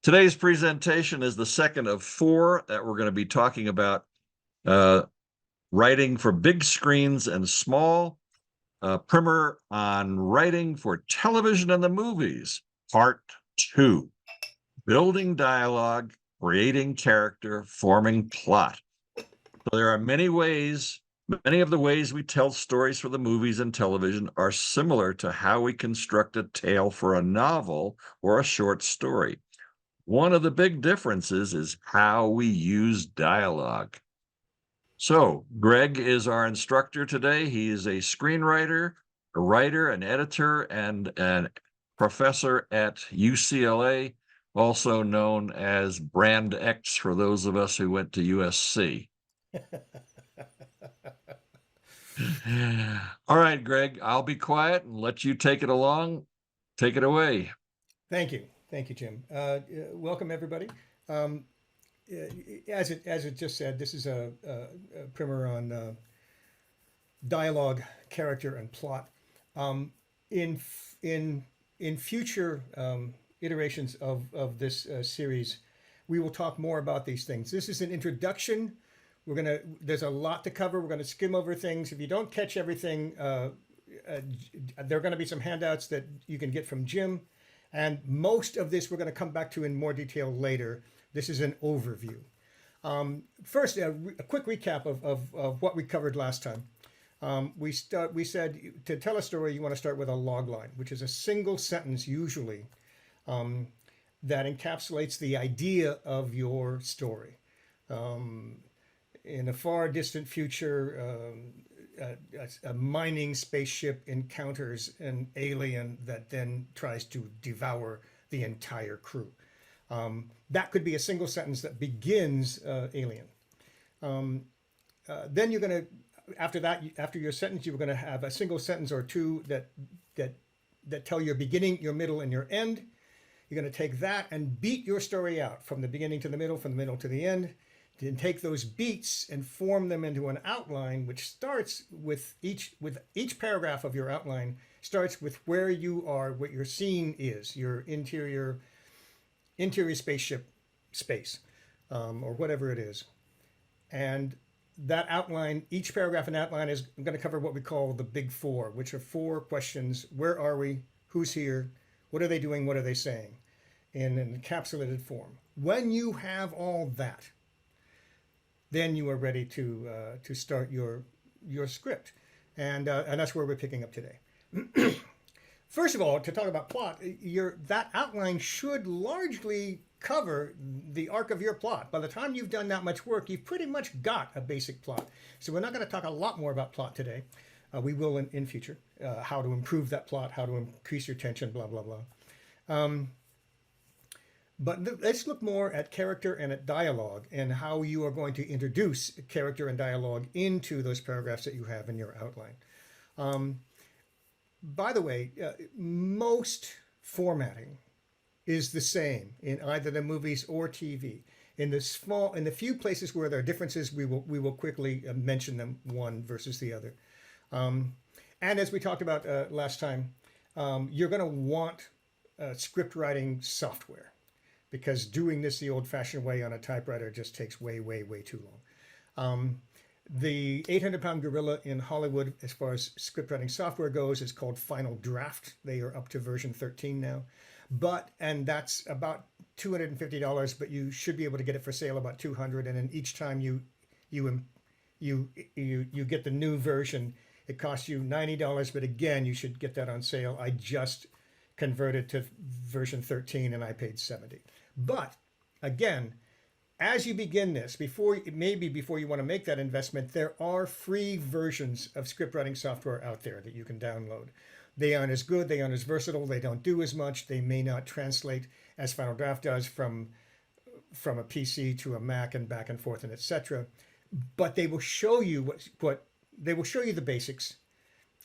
Today's presentation is the second of four that we're going to be talking about uh, writing for big screens and small, primer on writing for television and the movies, part two, building dialogue, creating character, forming plot. So there are many of the ways we tell stories for the movies and television are similar to how we construct a tale for a novel or a short story. One of the big differences is how we use dialogue. So, Greg is our instructor today. He is a screenwriter, a writer, an editor, and a professor at UCLA, also known as Brand X for those of us who went to USC. All right, Greg, I'll be quiet and let you take it along. Take it away. Thank you. Thank you, Jim. Welcome, everybody. Um, as it just said, this is a primer on dialogue, character, and plot. Um, in in future iterations of this series, we will talk more about these things. This is an introduction. There's a lot to cover. We're gonna skim over things. If you don't catch everything, uh, there are going to be some handouts that you can get from Jim. And most of this we're going to come back to in more detail later. This is an overview. First, a quick recap of what we covered last time. We said to tell a story, you want to start with a log line, which is a single sentence usually that encapsulates the idea of your story. In a far distant future, a mining spaceship encounters an alien that then tries to devour the entire crew. That could be a single sentence that begins Alien. Then you're going to, after that, after your sentence, you're going to have a single sentence or two that that tell your beginning, your middle, and your end. You're going to take that and beat your story out from the beginning to the middle, from the middle to the end. Then take those beats and form them into an outline, which starts with each paragraph of your outline starts with where you are, what your scene is, your interior spaceship space, or whatever it is. And that outline, each paragraph and outline is going to cover what we call the big four, which are four questions. Where are we? Who's here? What are they doing? What are they saying? In an encapsulated form. When you have all that, then you are ready to start your script, and that's where we're picking up today. First of all, to talk about plot, that outline should largely cover the arc of your plot. By the time you've done that much work, you've pretty much got a basic plot. So we're not going to talk a lot more about plot today. We will in future, how to improve that plot, how to increase your tension, blah, blah, blah. But let's look more at character and at dialogue and how you are going to introduce character and dialogue into those paragraphs that you have in your outline. By the way, most formatting is the same in either the movies or TV. In the few places where there are differences, we will quickly mention them, one versus the other. And as we talked about last time, you're going to want script writing software, because doing this the old-fashioned way on a typewriter just takes way, way, way too long. The 800-pound gorilla in Hollywood, as far as scriptwriting software goes, is called Final Draft. They are up to version 13 now. And that's about $250, but you should be able to get it for sale about $200. And then each time you get the new version, it costs you $90. But again, you should get that on sale. I just converted to version 13 and I paid $70. But again, as you begin this, before you want to make that investment, there are free versions of script writing software out there that you can download. They aren't as good, they aren't as versatile, they don't do as much, they may not translate as Final Draft does from a PC to a Mac and back and forth and etc. But they will show you they will show you the basics.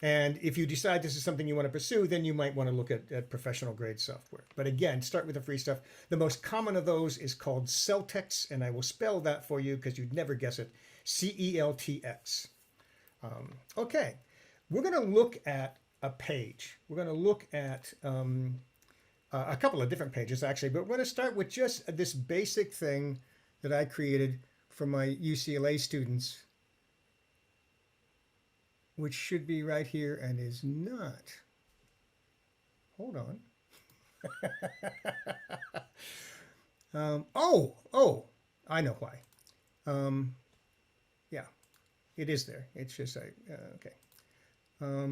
And if you decide this is something you want to pursue, then you might want to look at professional grade software. But again, start with the free stuff. The most common of those is called Celtx, and I will spell that for you because you'd never guess it. CELTX. Okay, we're going to look at a page. We're going to look at a couple of different pages actually, but we're going to start with just this basic thing that I created for my UCLA students, which should be right here and is not. Hold on. Oh, I know why. Yeah, it is there. It's just okay. We're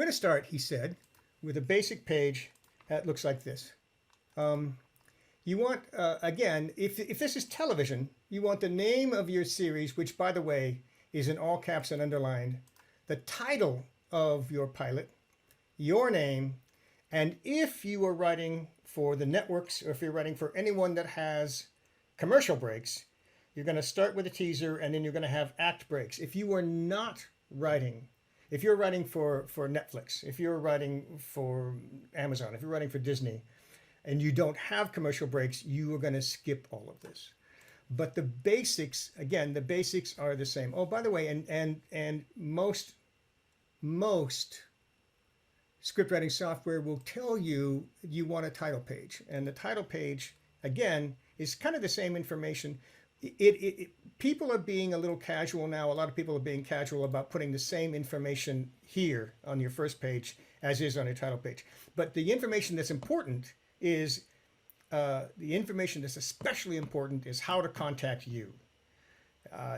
going to start, he said, with a basic page that looks like this. You want, again, if this is television, you want the name of your series, which, by the way, is in all caps and underlined, the title of your pilot, your name, and if you are writing for the networks or if you're writing for anyone that has commercial breaks, you're going to start with a teaser and then you're going to have act breaks. If you are not writing, if you're writing for Netflix, if you're writing for Amazon, if you're writing for Disney, and you don't have commercial breaks, you are going to skip all of this. But the basics, again, the basics are the same. Oh, by the way, and most script writing software will tell you you want a title page, and the title page again is kind of the same information. People are being a little casual now. A lot of people are being casual about putting the same information here on your first page as is on your title page. But the information that's important is the information that's especially important is how to contact you.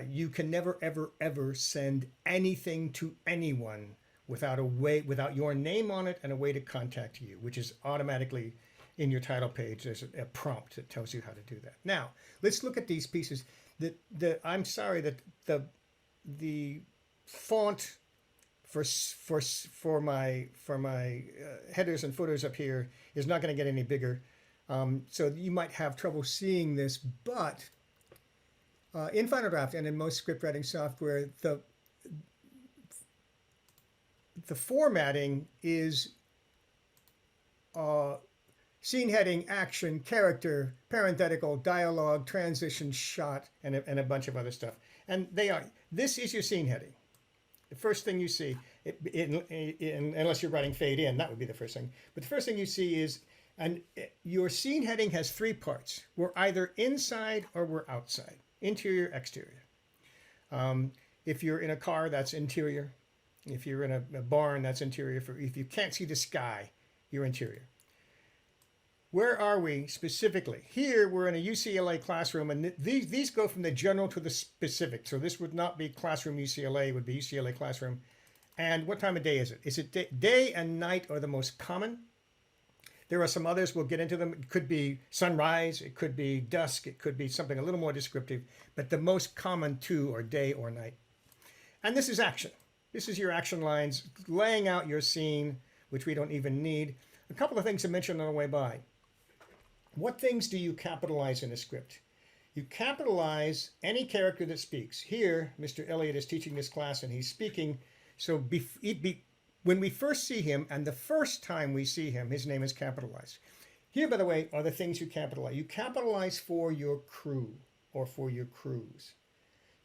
You can never, ever, ever send anything to anyone without your name on it and a way to contact you, which is automatically in your title page. There's a prompt that tells you how to do that. Now, let's look at these pieces. I'm sorry that the font for my headers and footers up here is not going to get any bigger. So you might have trouble seeing this, but in Final Draft and in most script writing software, the formatting is scene heading, action, character, parenthetical, dialogue, transition, shot, and a bunch of other stuff. And this is your scene heading. The first thing you see, unless you're writing fade in, that would be the first thing. But the first thing you see is, and your scene heading has three parts. We're either inside or we're outside, interior, exterior. If you're in a car, that's interior. If you're in a barn, that's interior. If you can't see the sky, you're interior. Where are we specifically? Here, we're in a UCLA classroom, and these go from the general to the specific. So this would not be classroom UCLA, it would be UCLA classroom. And what time of day is it? Is it day and night are the most common? There are some others, we'll get into them. It could be sunrise, it could be dusk, it could be something a little more descriptive, but the most common two are day or night. And this is action. This is your action lines, laying out your scene, which we don't even need. A couple of things to mention on the way by. What things do you capitalize in a script? You capitalize any character that speaks. Here, Mr. Elliot is teaching this class and he's speaking. So when we first see him and the first time we see him, his name is capitalized. Here, by the way, are the things you capitalize. You capitalize for your crew or for your crews.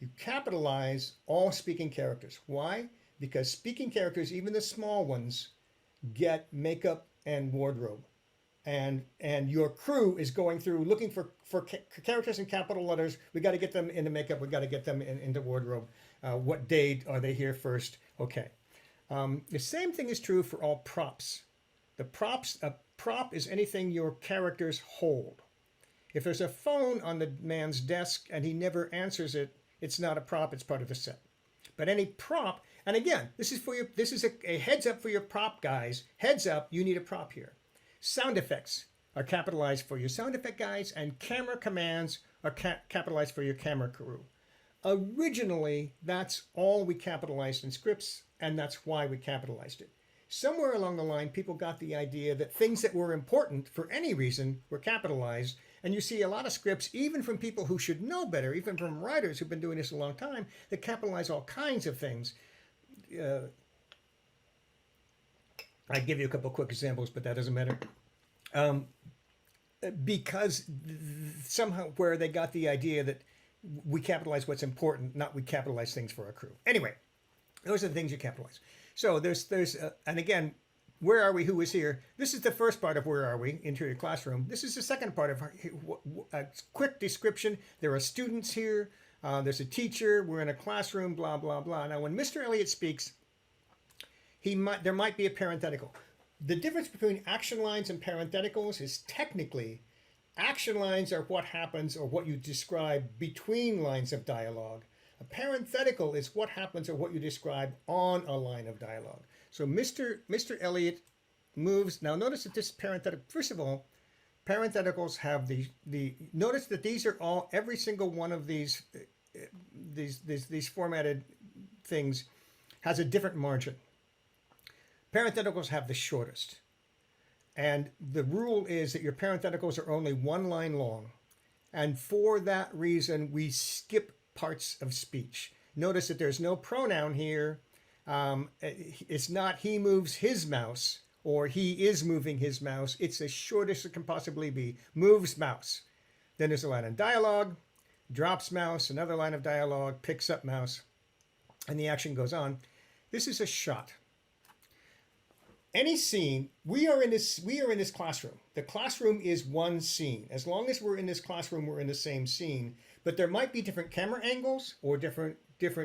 You capitalize all speaking characters. Why? Because speaking characters, even the small ones, get makeup and wardrobe. And your crew is going through looking for characters in capital letters. We got to get them into makeup. We got to get them into wardrobe. What date are they here first? Okay. The same thing is true for all props. A prop is anything your characters hold. If there's a phone on the man's desk and he never answers it, it's not a prop. It's part of the set. But any prop, and again, this is a heads up for your prop guys. Heads up, you need a prop here. Sound effects are capitalized for your sound effect guys, and camera commands are capitalized for your camera crew. Originally, that's all we capitalized in scripts, and that's why we capitalized it. Somewhere along the line, people got the idea that things that were important for any reason were capitalized, and you see a lot of scripts, even from people who should know better, even from writers who've been doing this a long time, that capitalize all kinds of things. I give you a couple of quick examples, but that doesn't matter. Because somehow where they got the idea that we capitalize what's important, not we capitalize things for our crew. Anyway, those are the things you capitalize. So and again, where are we? Who is here? This is the first part of where are we? Interior classroom. This is the second part of a quick description. There are students here. There's a teacher. We're in a classroom. Blah blah blah. Now, when Mr. Elliot speaks, there might be a parenthetical. The difference between action lines and parentheticals is technically action lines are what happens or what you describe between lines of dialogue. A parenthetical is what happens or what you describe on a line of dialogue. So Mr. Elliot moves. Now notice that this parenthetical, first of all, parentheticals have notice that these are all, every single one of these formatted things has a different margin. Parentheticals have the shortest. And the rule is that your parentheticals are only one line long. And for that reason, we skip parts of speech. Notice that there's no pronoun here. It's not he moves his mouse or he is moving his mouse. It's as short as it can possibly be. Moves mouse. Then there's a line of dialogue, drops mouse, another line of dialogue, picks up mouse, and the action goes on. This is a shot. Any scene, we are in this classroom. The classroom is one scene. As long as we're in this classroom, we're in the same scene. But there might be different camera angles or different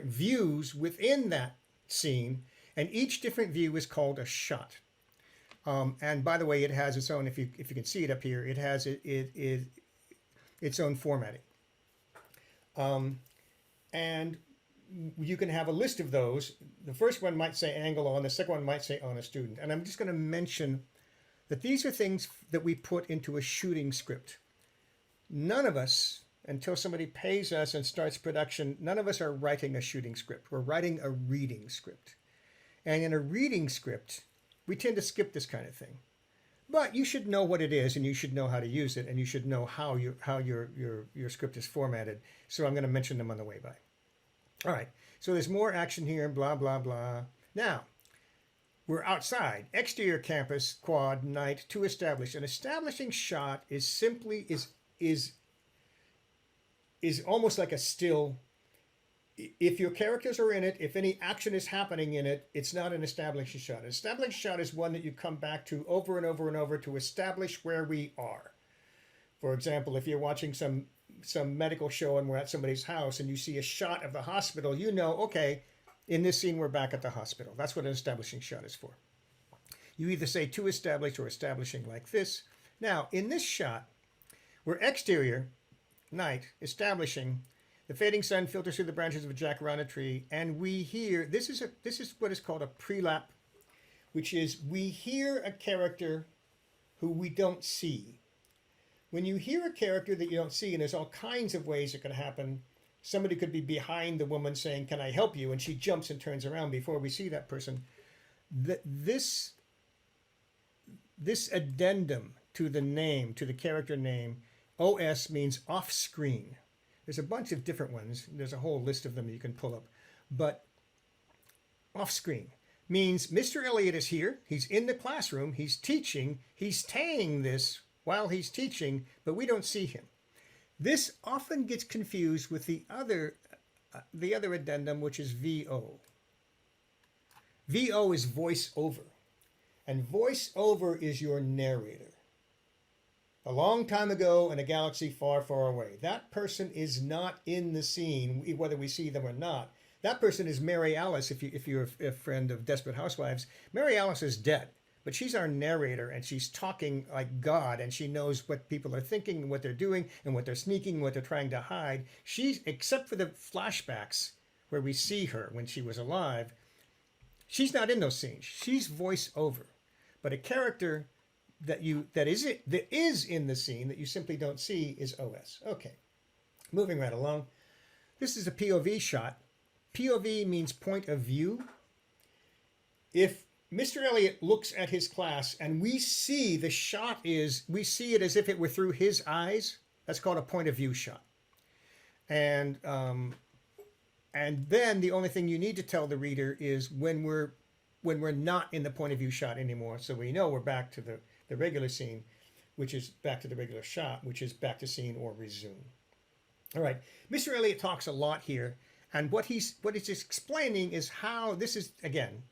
views within that scene, and each different view is called a shot. And by the way, it has its own. If you can see it up here, it has its own formatting. And you can have a list of those. The first one might say angle on, the second one might say on a student. And I'm just going to mention that these are things that we put into a shooting script. None of us, until somebody pays us and starts production, none of us are writing a shooting script. We're writing a reading script. And in a reading script, we tend to skip this kind of thing. But you should know what it is, and you should know how to use it, and you should know how your script is formatted. So I'm going to mention them on the way by. All right, so there's more action here, blah, blah, blah. Now, we're outside, exterior campus, quad, night, to establish. An establishing shot is simply, is almost like a still. If your characters are in it, if any action is happening in it, it's not an establishing shot. An establishing shot is one that you come back to over and over and over to establish where we are. For example, if you're watching some medical show and we're at somebody's house and you see a shot of the hospital, you know, okay, in this scene, we're back at the hospital. That's what an establishing shot is for. You either say to establish or establishing like this. Now, in this shot, we're exterior, night, establishing. The fading sun filters through the branches of a jacaranda tree, and we hear, this is what is called a prelap, which is we hear a character who we don't see. When you hear a character that you don't see, and there's all kinds of ways it can happen, somebody could be behind the woman saying, "Can I help you?" And she jumps and turns around before we see that person. This addendum to the name, to the character name, OS means off screen. There's a bunch of different ones. There's a whole list of them you can pull up. But off screen means Mr. Elliot is here. He's in the classroom. He's teaching. He's saying this while he's teaching, but we don't see him. This often gets confused with the other addendum, which is VO. VO is voice over. And voice over is your narrator. A long time ago in a galaxy far, far away. That person is not in the scene, whether we see them or not. That person is Mary Alice, if you're a friend of Desperate Housewives. Mary Alice is dead, but she's our narrator, and she's talking like God, and she knows what people are thinking, and what they're doing, and what they're sneaking, and what they're trying to hide. She's, except for the flashbacks where we see her when she was alive, she's not in those scenes. She's voice over. But a character that is in the scene that you simply don't see is OS. Okay, moving right along. This is a POV shot. POV means point of view. If Mr. Elliot looks at his class and we see the shot we see it as if it were through his eyes, that's called a point of view shot. And then the only thing you need to tell the reader is when we're not in the point of view shot anymore, so we know we're back to the regular scene, which is back to the regular shot, which is back to scene or resume. All right, Mr. Elliot talks a lot here, and what he's explaining is how this is, again,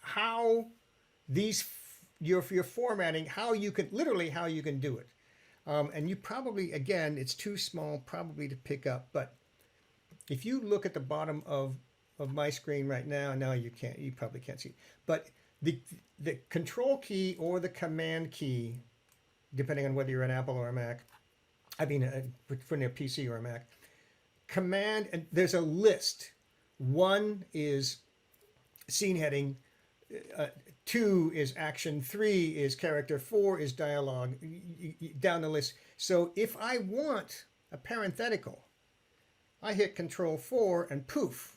how your formatting, how you can do it. And you probably, again, it's too small probably to pick up, but if you look at the bottom of my screen right now, no, you probably can't see, but the control key or the command key, depending on whether you're an Apple or a Mac, I mean, for a PC or a Mac, command, and there's a list. One is scene heading, 2 is action, 3 is character, 4 is dialogue, down the list. So if I want a parenthetical, I hit Control 4 and poof,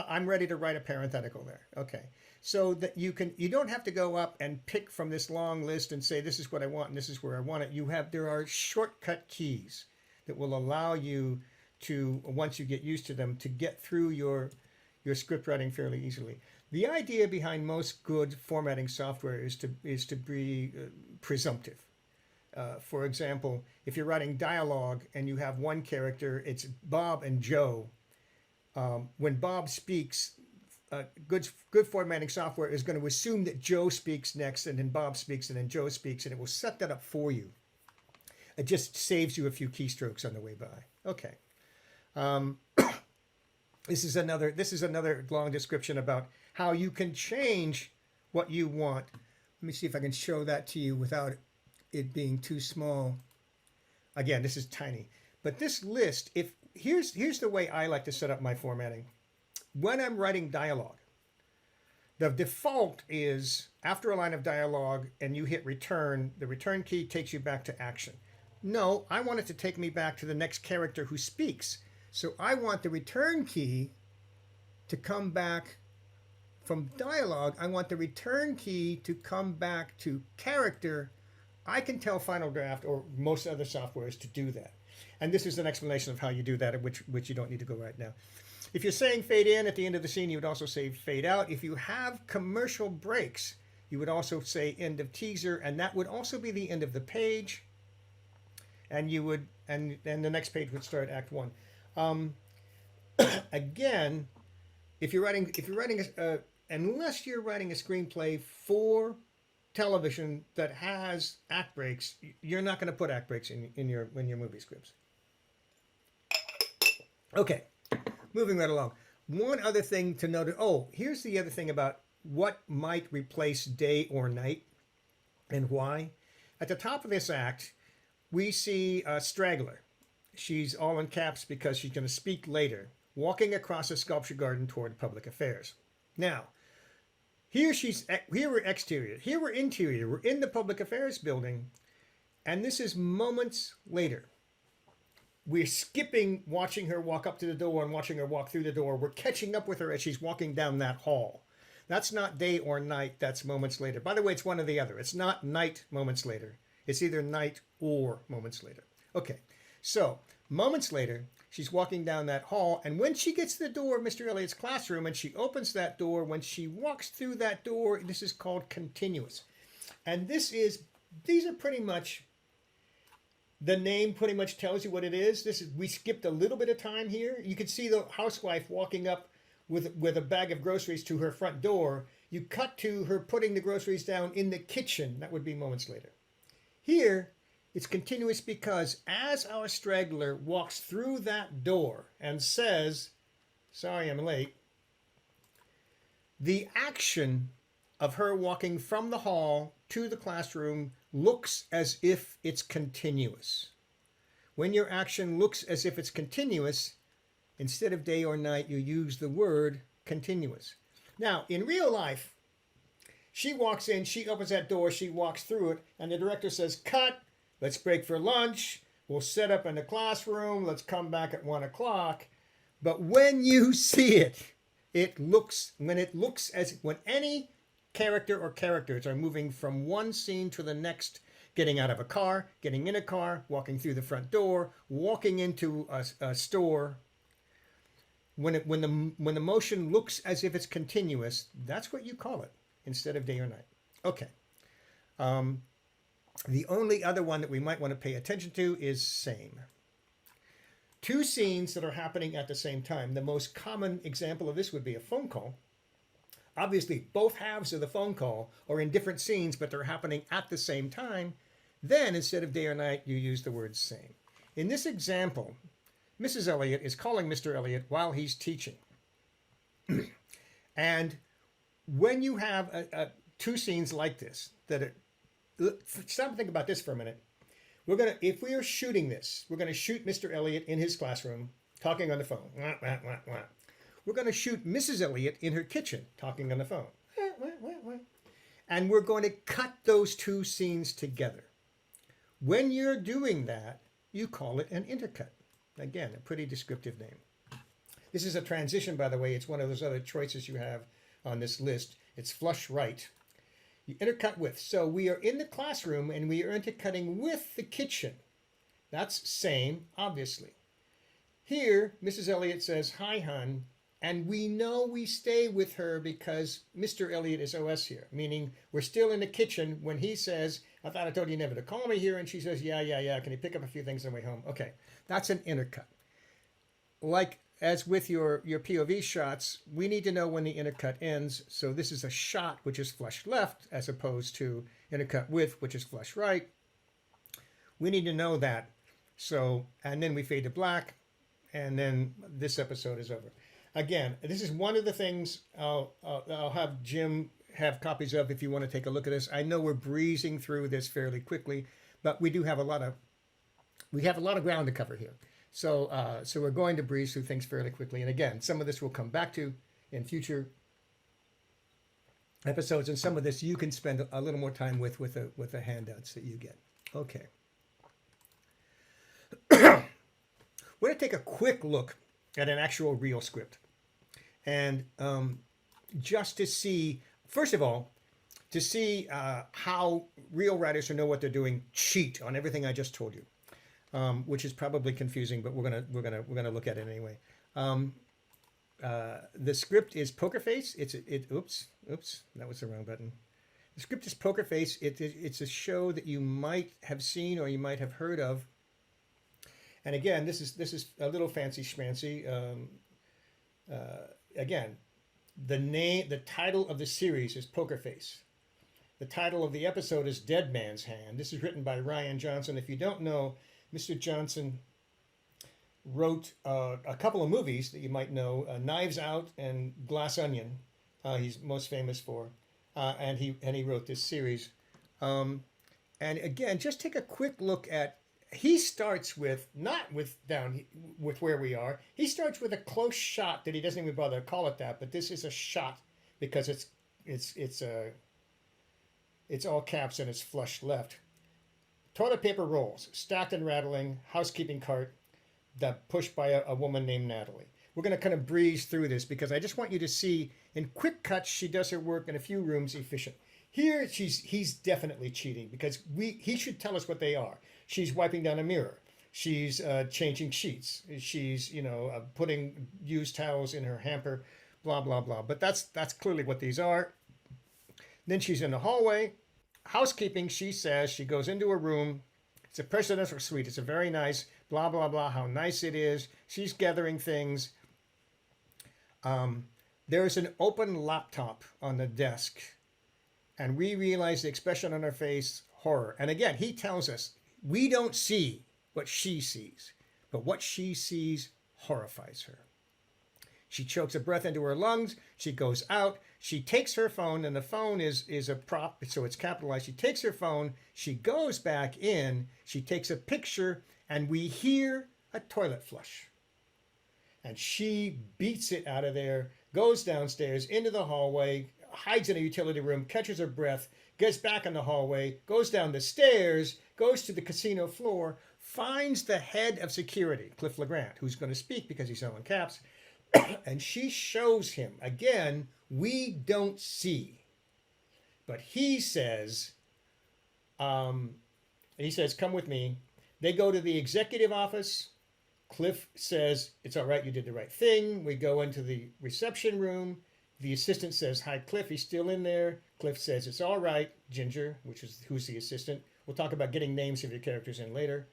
I'm ready to write a parenthetical there. Okay, so that you don't have to go up and pick from this long list and say this is what I want and this is where I want it. There are shortcut keys that will allow you to, once you get used to them, to get through your script writing fairly easily. The idea behind most good formatting software is to be presumptive. For example, if you're writing dialogue and you have one character, it's Bob and Joe. When Bob speaks, good formatting software is going to assume that Joe speaks next, and then Bob speaks, and then Joe speaks, and it will set that up for you. It just saves you a few keystrokes on the way by. Okay. This is another long description about how you can change what you want. Let me see if I can show that to you without it being too small. Again, this is tiny. But this list, here's the way I like to set up my formatting. When I'm writing dialogue, the default is after a line of dialogue and you hit return, the return key takes you back to action. No, I want it to take me back to the next character who speaks. So I want the return key to come back from dialogue. I want the return key to come back to character. I can tell Final Draft or most other softwares to do that. And this is an explanation of how you do that, which you don't need to go right now. If you're saying fade in at the end of the scene, you would also say fade out. If you have commercial breaks, you would also say end of teaser, and that would also be the end of the page. And you would, and the next page would start Act 1. Again, if you're writing unless you're writing a screenplay for television that has act breaks, you're not going to put act breaks in your movie scripts. Okay, moving right along. One other thing to note. Oh, here's the other thing about what might replace day or night and why. At the top of this act, we see a straggler. She's all in caps because she's going to speak later, walking across a sculpture garden toward public affairs. Now, here we're exterior, here we're interior, we're in the public affairs building, and this is moments later. We're skipping watching her walk up to the door and watching her walk through the door. We're catching up with her as she's walking down that hall. That's not day or night, that's moments later. By the way, it's one or the other. It's not night moments later. It's either night or moments later. Okay, so moments later, she's walking down that hall, and when she gets to the door of Mr. Elliott's classroom and she opens that door, when she walks through that door, this is called continuous. And these are pretty much, the name pretty much tells you what it is. We skipped a little bit of time here. You can see the housewife walking up with a bag of groceries to her front door. You cut to her putting the groceries down in the kitchen. That would be moments later. Here, it's continuous because as our straggler walks through that door and says, sorry I'm late, the action of her walking from the hall to the classroom looks as if it's continuous. When your action looks as if it's continuous, instead of day or night, you use the word continuous. Now, in real life, she walks in, she opens that door, she walks through it, and the director says, cut, let's break for lunch, we'll set up in the classroom, let's come back at 1 o'clock. But when you see it, when any character or characters are moving from one scene to the next, getting out of a car, getting in a car, walking through the front door, walking into a store, when the motion looks as if it's continuous, that's what you call it instead of day or night. Okay. The only other one that we might want to pay attention to is same. two scenes that are happening at the same time. The most common example of this would be a phone call. Obviously, both halves of the phone call are in different scenes, but they're happening at the same time. Then, instead of day or night, you use the word same. In this example, Mrs. Elliot is calling Mr. Elliot while he's teaching. And when you have two scenes like this, stop and think about this for a minute. If we are shooting this, we're gonna shoot Mr. Elliot in his classroom talking on the phone. Wah, wah, wah, wah. We're gonna shoot Mrs. Elliot in her kitchen talking on the phone. Wah, wah, wah, wah. And we're going to cut those two scenes together. When you're doing that, you call it an intercut. Again, a pretty descriptive name. This is a transition, by the way. It's one of those other choices you have on this list. It's flush right. You intercut with. So we are in the classroom and we are intercutting with the kitchen. That's same, obviously. Here, Mrs. Elliot says, "Hi, hon." And we know we stay with her because Mr. Elliot is OS here, meaning we're still in the kitchen when he says, "I thought I told you never to call me here." And she says, yeah. Can you pick up a few things on the way home? Okay, that's an intercut. Like as with your POV shots, we need to know when the intercut ends. So this is a shot, which is flush left, as opposed to intercut with, which is flush right. We need to know that. So, and then we fade to black, and then this episode is over. Again, this is one of the things I'll have Jim have copies of if you want to take a look at this. I know we're breezing through this fairly quickly, but we do have a lot of ground to cover here. So we're going to breeze through things fairly quickly. And again, some of this we'll come back to in future episodes, and some of this you can spend a little more time with the handouts that you get. Okay. We're going to take a quick look at an actual real script. And just to see, first of all, to see how real writers who know what they're doing cheat on everything I just told you, which is probably confusing, but we're gonna look at it anyway. The script is Poker Face. Oops, that was the wrong button. The script is Poker Face. It's a show that you might have seen or you might have heard of. And again, this is a little fancy schmancy. Again, the title of the series is Poker Face. The title of the episode is Dead Man's Hand. This is written by Ryan Johnson. If you don't know, Mr. Johnson wrote a couple of movies that you might know, Knives Out and Glass Onion. He's most famous for, and he wrote this series. And again, just take a quick look at. He starts with not with where we are. He starts with a close shot that he doesn't even bother to call it that, but this is a shot because it's all caps and it's flush left. Toilet paper rolls, stacked and rattling, housekeeping cart, that pushed by a woman named Natalie. We're going to kind of breeze through this because I just want you to see in quick cuts she does her work in a few rooms efficient. Here he's definitely cheating because he should tell us what they are. She's wiping down a mirror. She's changing sheets. She's putting used towels in her hamper, blah blah blah. But that's clearly what these are. Then she's in the hallway. Housekeeping, she says. She goes into a room. It's a presidential suite. It's a very nice, blah blah blah. How nice it is. She's gathering things. There's an open laptop on the desk, and we realize the expression on her face, horror. And again, he tells us. We don't see what she sees, but what she sees horrifies her. She chokes a breath into her lungs. She goes out. She takes her phone, and the phone is a prop, so it's capitalized. She takes her phone. She goes back in. She takes a picture, and we hear a toilet flush. And she beats it out of there, goes downstairs into the hallway, hides in a utility room, catches her breath, gets back in the hallway, goes down the stairs, goes to the casino floor, finds the head of security, Cliff LeGrand, who's going to speak because he's all in caps, and she shows him. Again, we don't see. But he says, come with me. They go to the executive office. Cliff says, it's all right, you did the right thing. We go into the reception room. The assistant says, hi, Cliff, he's still in there. Cliff says, it's all right, Ginger, who's the assistant. We'll talk about getting names of your characters in later.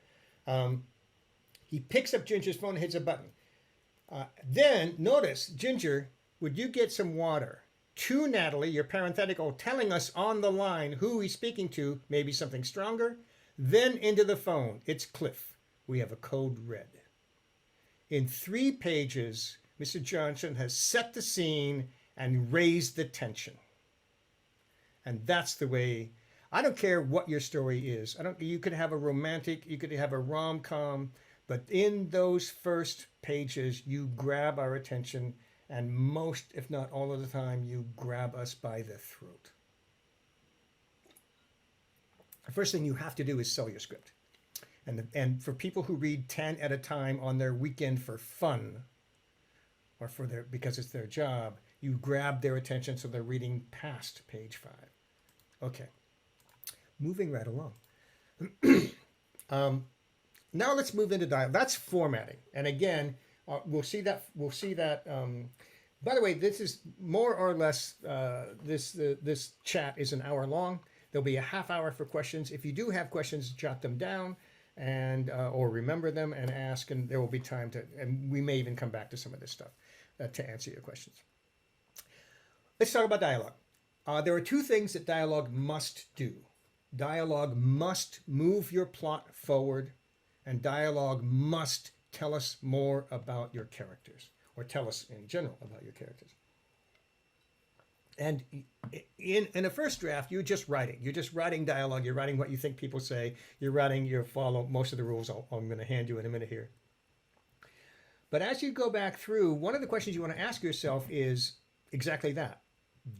He picks up Ginger's phone and hits a button. Then notice, Ginger, would you get some water? To Natalie, your parenthetical, telling us on the line who he's speaking to, maybe something stronger. Then into the phone. It's Cliff. We have a code red. In 3 pages, Mr. Johnson has set the scene and raised the tension. And that's the way. I don't care what your story is. You could have a romantic, you could have a rom-com, but in those first pages, you grab our attention, and most, if not all of the time, you grab us by the throat. The first thing you have to do is sell your script. And for people who read 10 at a time on their weekend for fun, or because it's their job, you grab their attention so they're reading past page 5. Okay, moving right along. Now let's move into dialogue. That's formatting, and again, we'll see that. By the way, this is more or less this chat is an hour long. There'll be a half hour for questions. If you do have questions, jot them down and or remember them and ask, and there will be time to. And we may even come back to some of this stuff to answer your questions. Let's talk about dialogue. There are 2 things that dialogue must do. Dialogue must move your plot forward, and dialogue must tell us more about your characters, or tell us in general about your characters. And in a first draft, you're just writing. You're just writing dialogue. You're writing what you think people say. You follow most of the rules I'm going to hand you in a minute here. But as you go back through, one of the questions you want to ask yourself is exactly that.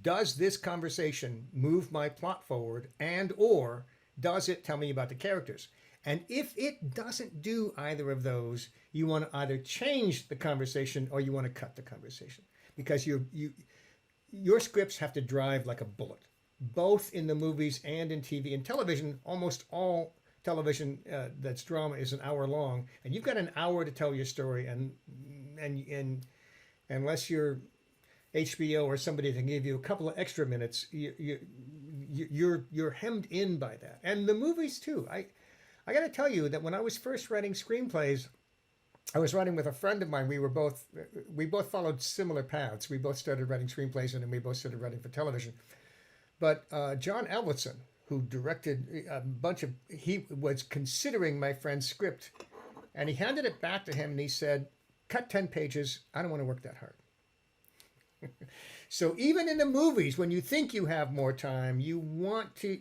Does this conversation move my plot forward, and or does it tell me about the characters? And if it doesn't do either of those, you want to either change the conversation or you want to cut the conversation, because your scripts have to drive like a bullet, both in the movies and in TV and television. Almost all television that's drama is an hour long, and you've got an hour to tell your story, and unless you're HBO or somebody can give you a couple of extra minutes, you're hemmed in by that. And the movies too. I got to tell you that when I was first writing screenplays, I was writing with a friend of mine. We both followed similar paths. We both started writing screenplays, and then we both started writing for television. But John Elliot, who directed a bunch of, he was considering my friend's script, and he handed it back to him, and he said, "Cut 10 pages. I don't want to work that hard." So even in the movies, when you think you have more time, you want to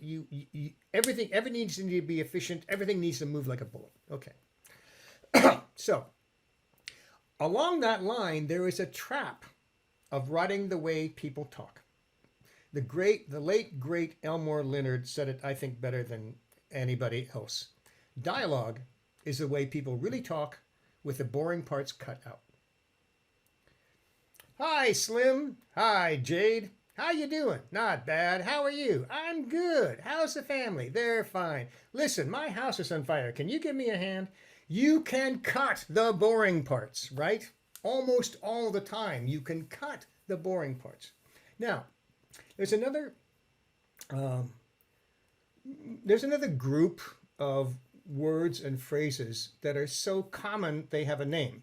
everything needs to be efficient. Everything needs to move like a bullet. Okay. So along that line, there is a trap of writing the way people talk. The late great Elmore Leonard said it, I think, better than anybody else. Dialogue is the way people really talk, with the boring parts cut out. Hi, Slim. Hi, Jade. How you doing? Not bad. How are you? I'm good. How's the family? They're fine. Listen, my house is on fire. Can you give me a hand? You can cut the boring parts, right? Almost all the time, you can cut the boring parts. Now, there's another group of words and phrases that are so common they have a name.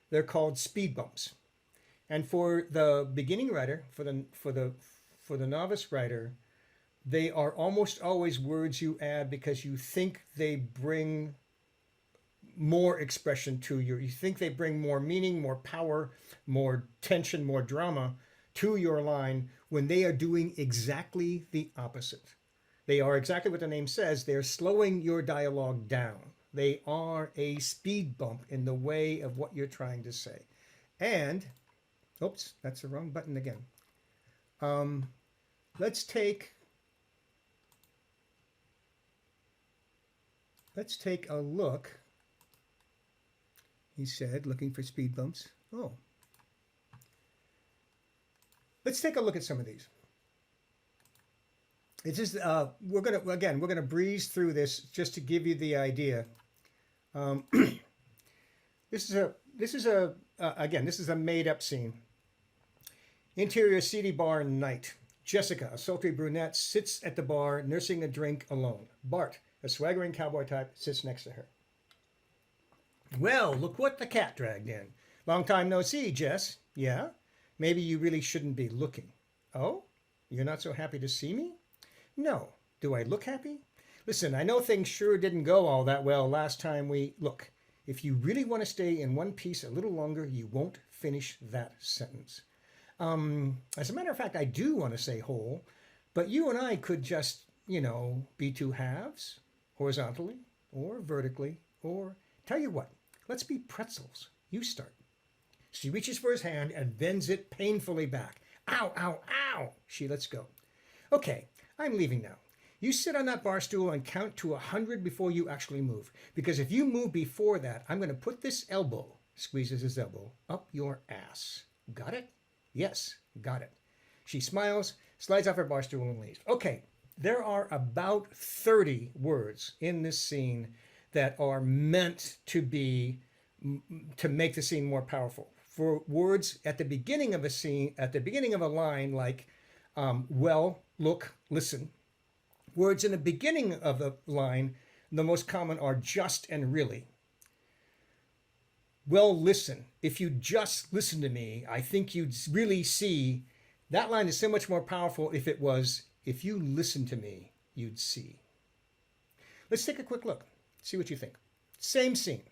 They're called speed bumps. And for the beginning writer, for the novice writer, they are almost always words you add because you think they bring more expression to you think they bring more meaning, more power, more tension, more drama to your line, when they are doing exactly the opposite. They are exactly what the name says. They're slowing your dialogue down. They are a speed bump in the way of what you're trying to say. And oops, that's the wrong button again. Let's take a look. He said, looking for speed bumps. Oh. Let's take a look at some of these. It's just we're gonna breeze through this just to give you the idea. This is a made up scene. Interior seedy bar night. Jessica, a sultry brunette, sits at the bar nursing a drink alone. Bart, a swaggering cowboy type, sits next to her. Well, look what the cat dragged in. Long time no see, Jess. Yeah? Maybe you really shouldn't be looking. Oh? You're not so happy to see me? No. Do I look happy? Listen, I know things sure didn't go all that well last time we. Look, if you really want to stay in one piece a little longer, you won't finish that sentence. As a matter of fact, I do want to say whole, but you and I could just, be two halves, horizontally or vertically, or tell you what, let's be pretzels. You start. She reaches for his hand and bends it painfully back. Ow, ow, ow! She lets go. Okay, I'm leaving now. You sit on that bar stool and count to 100 before you actually move. Because if you move before that, I'm going to put this elbow, squeezes his elbow, up your ass. Got it? Yes, got it. She smiles, slides off her bar stool and leaves. Okay, there are about 30 words in this scene that are meant to make the scene more powerful. For words at the beginning of a scene, at the beginning of a line like well, look, listen. Words in the beginning of the line, the most common are just and really. Well, listen. If you just listen to me, I think you'd really see. That line is so much more powerful if it was, if you listen to me, you'd see. Let's take a quick look. See what you think. Same scene.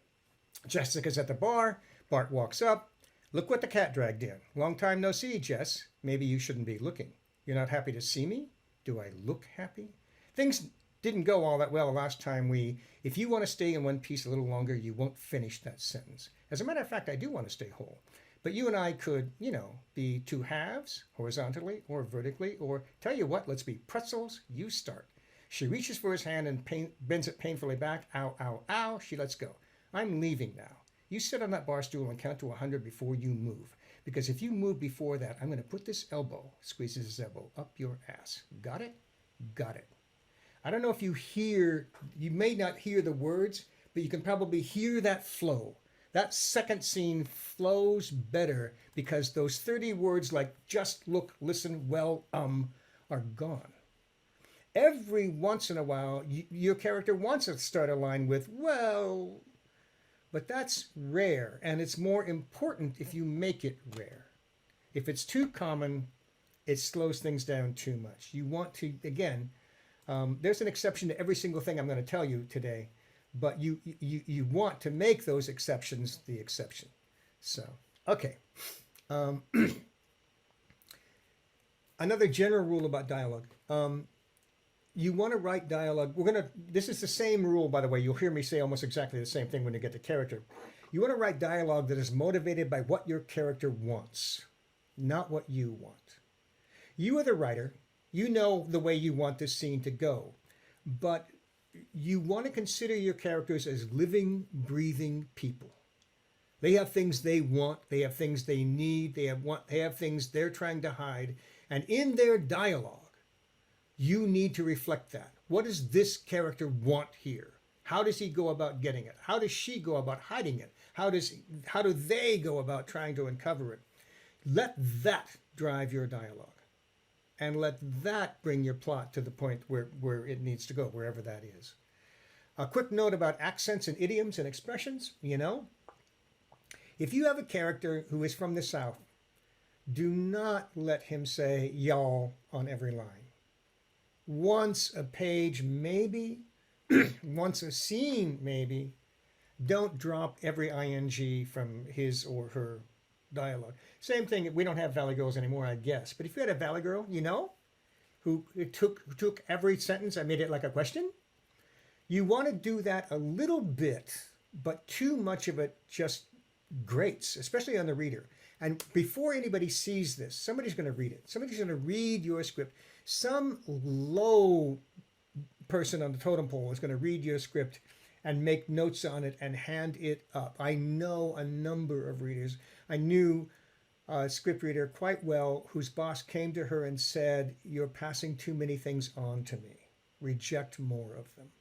Jessica's at the bar. Bart walks up. Look what the cat dragged in. Long time no see, Jess. Maybe you shouldn't be looking. You're not happy to see me? Do I look happy? Things didn't go all that well last time if you want to stay in one piece a little longer, you won't finish that sentence. As a matter of fact, I do want to stay whole. But you and I could, be two halves, horizontally or vertically, or tell you what, let's be pretzels. You start. She reaches for his hand and bends it painfully back. Ow, ow, ow. She lets go. I'm leaving now. You sit on that bar stool and count to 100 before you move. Because if you move before that, I'm going to put this elbow, squeezes his elbow, up your ass. Got it? Got it. I don't know if you may not hear the words, but you can probably hear that flow. That second scene flows better because those 30 words like just, look, listen, well, are gone. Every once in a while, your character wants to start a line with, well, but that's rare, and it's more important if you make it rare. If it's too common, it slows things down too much. You want to, again, there's an exception to every single thing I'm going to tell you today, but you want to make those exceptions the exception. So, okay. Another general rule about dialogue. You want to write dialogue. This is the same rule, by the way. You'll hear me say almost exactly the same thing when you get to character. You want to write dialogue that is motivated by what your character wants, not what you want. You are the writer. You know the way you want this scene to go, but you want to consider your characters as living, breathing people. They have things they want. They have things they need. They have things they're trying to hide. And in their dialogue, you need to reflect that. What does this character want here? How does he go about getting it? How does she go about hiding it? How do they go about trying to uncover it? Let that drive your dialogue. And let that bring your plot to the point where it needs to go, wherever that is. A quick note about accents and idioms and expressions. If you have a character who is from the South, do not let him say y'all on every line. Once a page, maybe. Once a scene, maybe. Don't drop every ing from his or her dialogue. Same thing, we don't have Valley Girls anymore, I guess. But if you had a Valley Girl, who took every sentence and made it like a question, you want to do that a little bit, but too much of it just grates, especially on the reader. And before anybody sees this, somebody's going to read it. Somebody's going to read your script. Some low person on the totem pole is going to read your script and make notes on it and hand it up. I know a number of readers. I knew a script reader quite well whose boss came to her and said, "You're passing too many things on to me. Reject more of them."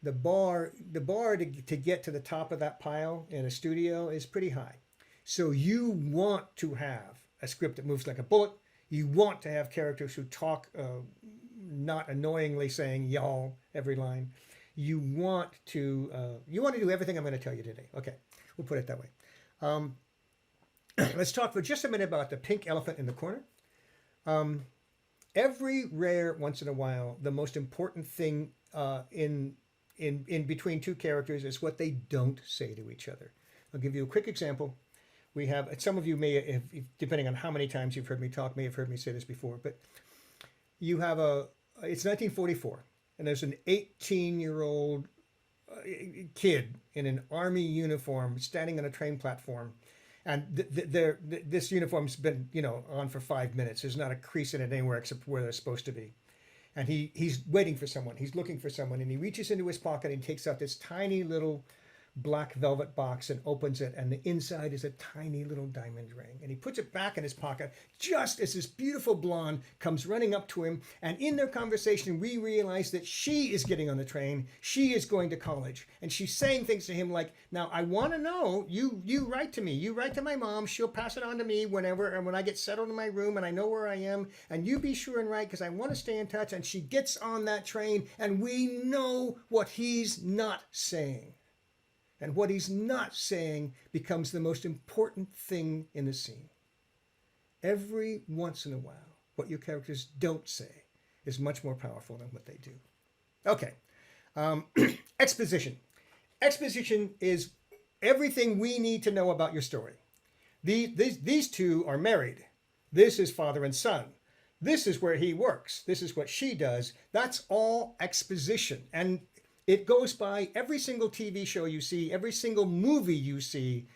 The bar to get to the top of that pile in a studio is pretty high. So you want to have a script that moves like a bullet. You want to have characters who talk not annoyingly saying y'all every line. you want to do everything I'm going to tell you today. Okay, we'll put it that way. Um, let's talk for just a minute about the pink elephant in the corner. Every rare once in a while, the most important thing in between two characters is what they don't say to each other. I'll give you a quick example. We have some of you may have, depending on how many times you've heard me talk, may have heard me say this before, but you have it's 1944, and there's an 18-year-old kid in an army uniform standing on a train platform, and this uniform's been on for 5 minutes. There's not a crease in it anywhere except where they're supposed to be, and he's waiting for someone. He's looking for someone, and he reaches into his pocket and takes out this tiny little black velvet box and opens it, and the inside is a tiny little diamond ring, and he puts it back in his pocket just as this beautiful blonde comes running up to him, and in their conversation we realize that she is getting on the train, she is going to college, and she's saying things to him like, now I want to know, you write to me, you write to my mom, she'll pass it on to me whenever, and when I get settled in my room and I know where I am, and you be sure and write because I want to stay in touch. And she gets on that train, and we know what he's not saying. And what he's not saying becomes the most important thing in the scene. Every once in a while, what your characters don't say is much more powerful than what they do. Okay, exposition. Exposition is everything we need to know about your story. These two are married. This is father and son. This is where he works. This is what she does. That's all exposition. And it goes by every single TV show you see, every single movie you see.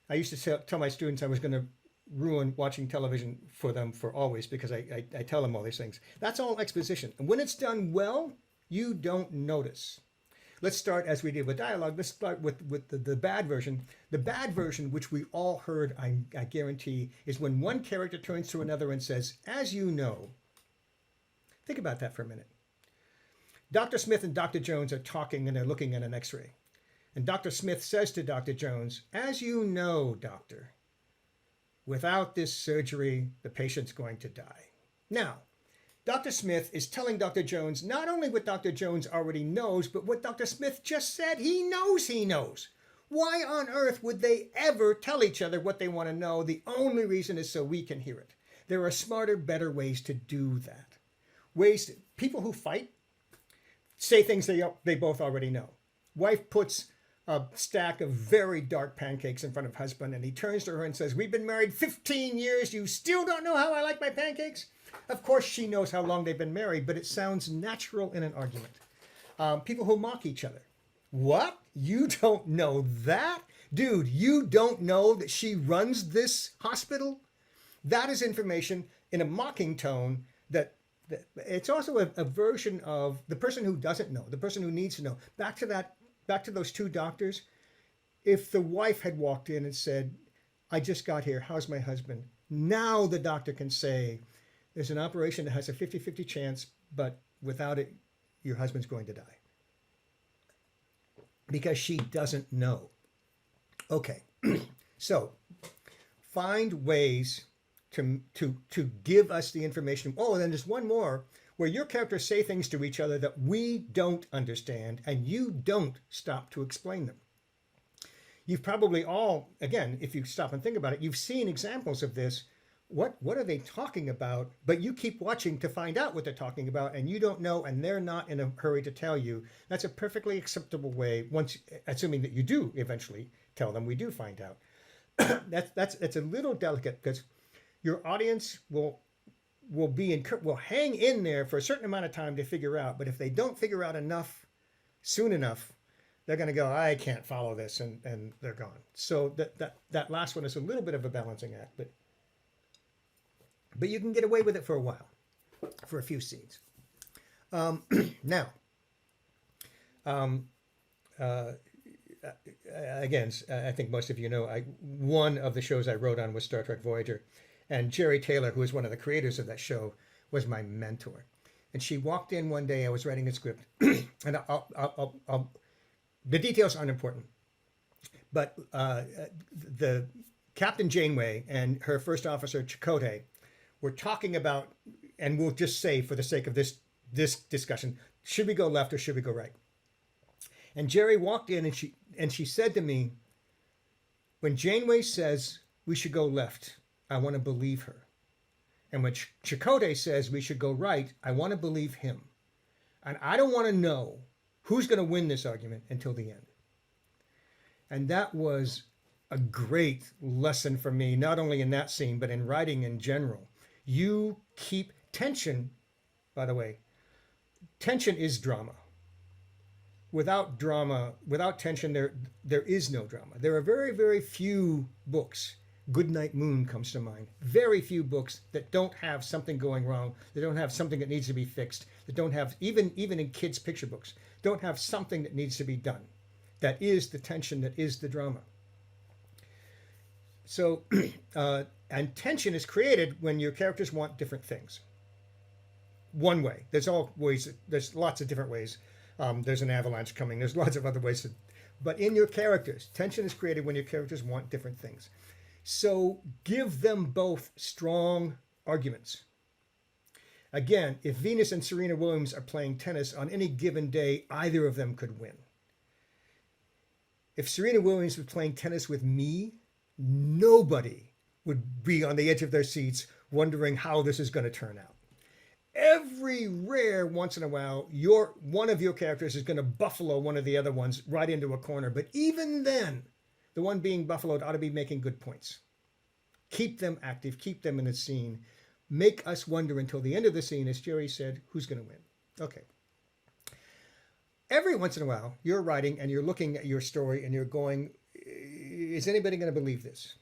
I used to tell my students I was going to ruin watching television for them for always because I tell them all these things. That's all exposition. And when it's done well, you don't notice. Let's start as we did with dialogue. Let's start with the bad version. The bad version, which we all heard, I guarantee, is when one character turns to another and says, as you know. Think about that for a minute. Dr. Smith and Dr. Jones are talking and they're looking at an x-ray. And Dr. Smith says to Dr. Jones, as you know, doctor, without this surgery, the patient's going to die. Now, Dr. Smith is telling Dr. Jones not only what Dr. Jones already knows, but what Dr. Smith just said he knows he knows. Why on earth would they ever tell each other what they want to know? The only reason is so we can hear it. There are smarter, better ways to do that. People who fight say things they both already know. Wife puts a stack of very dark pancakes in front of husband, and he turns to her and says, we've been married 15 years. You still don't know how I like my pancakes? Of course she knows how long they've been married, but it sounds natural in an argument. People who mock each other. What? You don't know that? Dude, you don't know that she runs this hospital? That is information in a mocking tone that it's also a version of the person who doesn't know, the person who needs to know. Back to those two doctors. If the wife had walked in and said, I just got here, how's my husband? Now the doctor can say, there's an operation that has a 50-50 chance, but without it, your husband's going to die. Because she doesn't know. Okay, so find ways to give us the information. Oh, and then there's one more where your characters say things to each other that we don't understand, and you don't stop to explain them. You've probably all, again, if you stop and think about it, you've seen examples of this. What are they talking about? But you keep watching to find out what they're talking about, and you don't know, and they're not in a hurry to tell you. That's a perfectly acceptable way, once, assuming that you do eventually tell them, we do find out. It's a little delicate because your audience will hang in there for a certain amount of time to figure out. But if they don't figure out enough soon enough, they're going to go, I can't follow this, and they're gone. So that last one is a little bit of a balancing act, but you can get away with it for a while, for a few scenes. Now, again, I think most of you know, one of the shows I wrote on was Star Trek Voyager. And Jerry Taylor, who is one of the creators of that show, was my mentor. And she walked in one day, I was writing a script, and the details aren't important, but the Captain Janeway and her first officer, Chakotay, were talking about, and we'll just say for the sake of this discussion, should we go left or should we go right? And Jerry walked in and she said to me, when Janeway says we should go left, I want to believe her. And when Chakotay says we should go right, I want to believe him. And I don't want to know who's going to win this argument until the end. And that was a great lesson for me, not only in that scene, but in writing in general. You keep tension, by the way, tension is drama. Without drama, without tension, there is no drama. There are very, very few books. Goodnight Moon comes to mind. Very few books that don't have something going wrong, that don't have something that needs to be fixed, that don't have, even in kids' picture books, don't have something that needs to be done. That is the tension, that is the drama. So, and tension is created when your characters want different things. One way. There's lots of different ways. There's an avalanche coming. There's lots of other ways. But in your characters, tension is created when your characters want different things. So give them both strong arguments. Again, if Venus and Serena Williams are playing tennis on any given day, either of them could win. If Serena Williams was playing tennis with me, nobody would be on the edge of their seats wondering how this is going to turn out. Every rare once in a while, one of your characters is going to buffalo one of the other ones right into a corner. But even then, the one being buffaloed ought to be making good points. Keep them active, keep them in the scene. Make us wonder until the end of the scene, as Jerry said, who's going to win. Okay. Every once in a while, you're writing and you're looking at your story and you're going, is anybody going to believe this?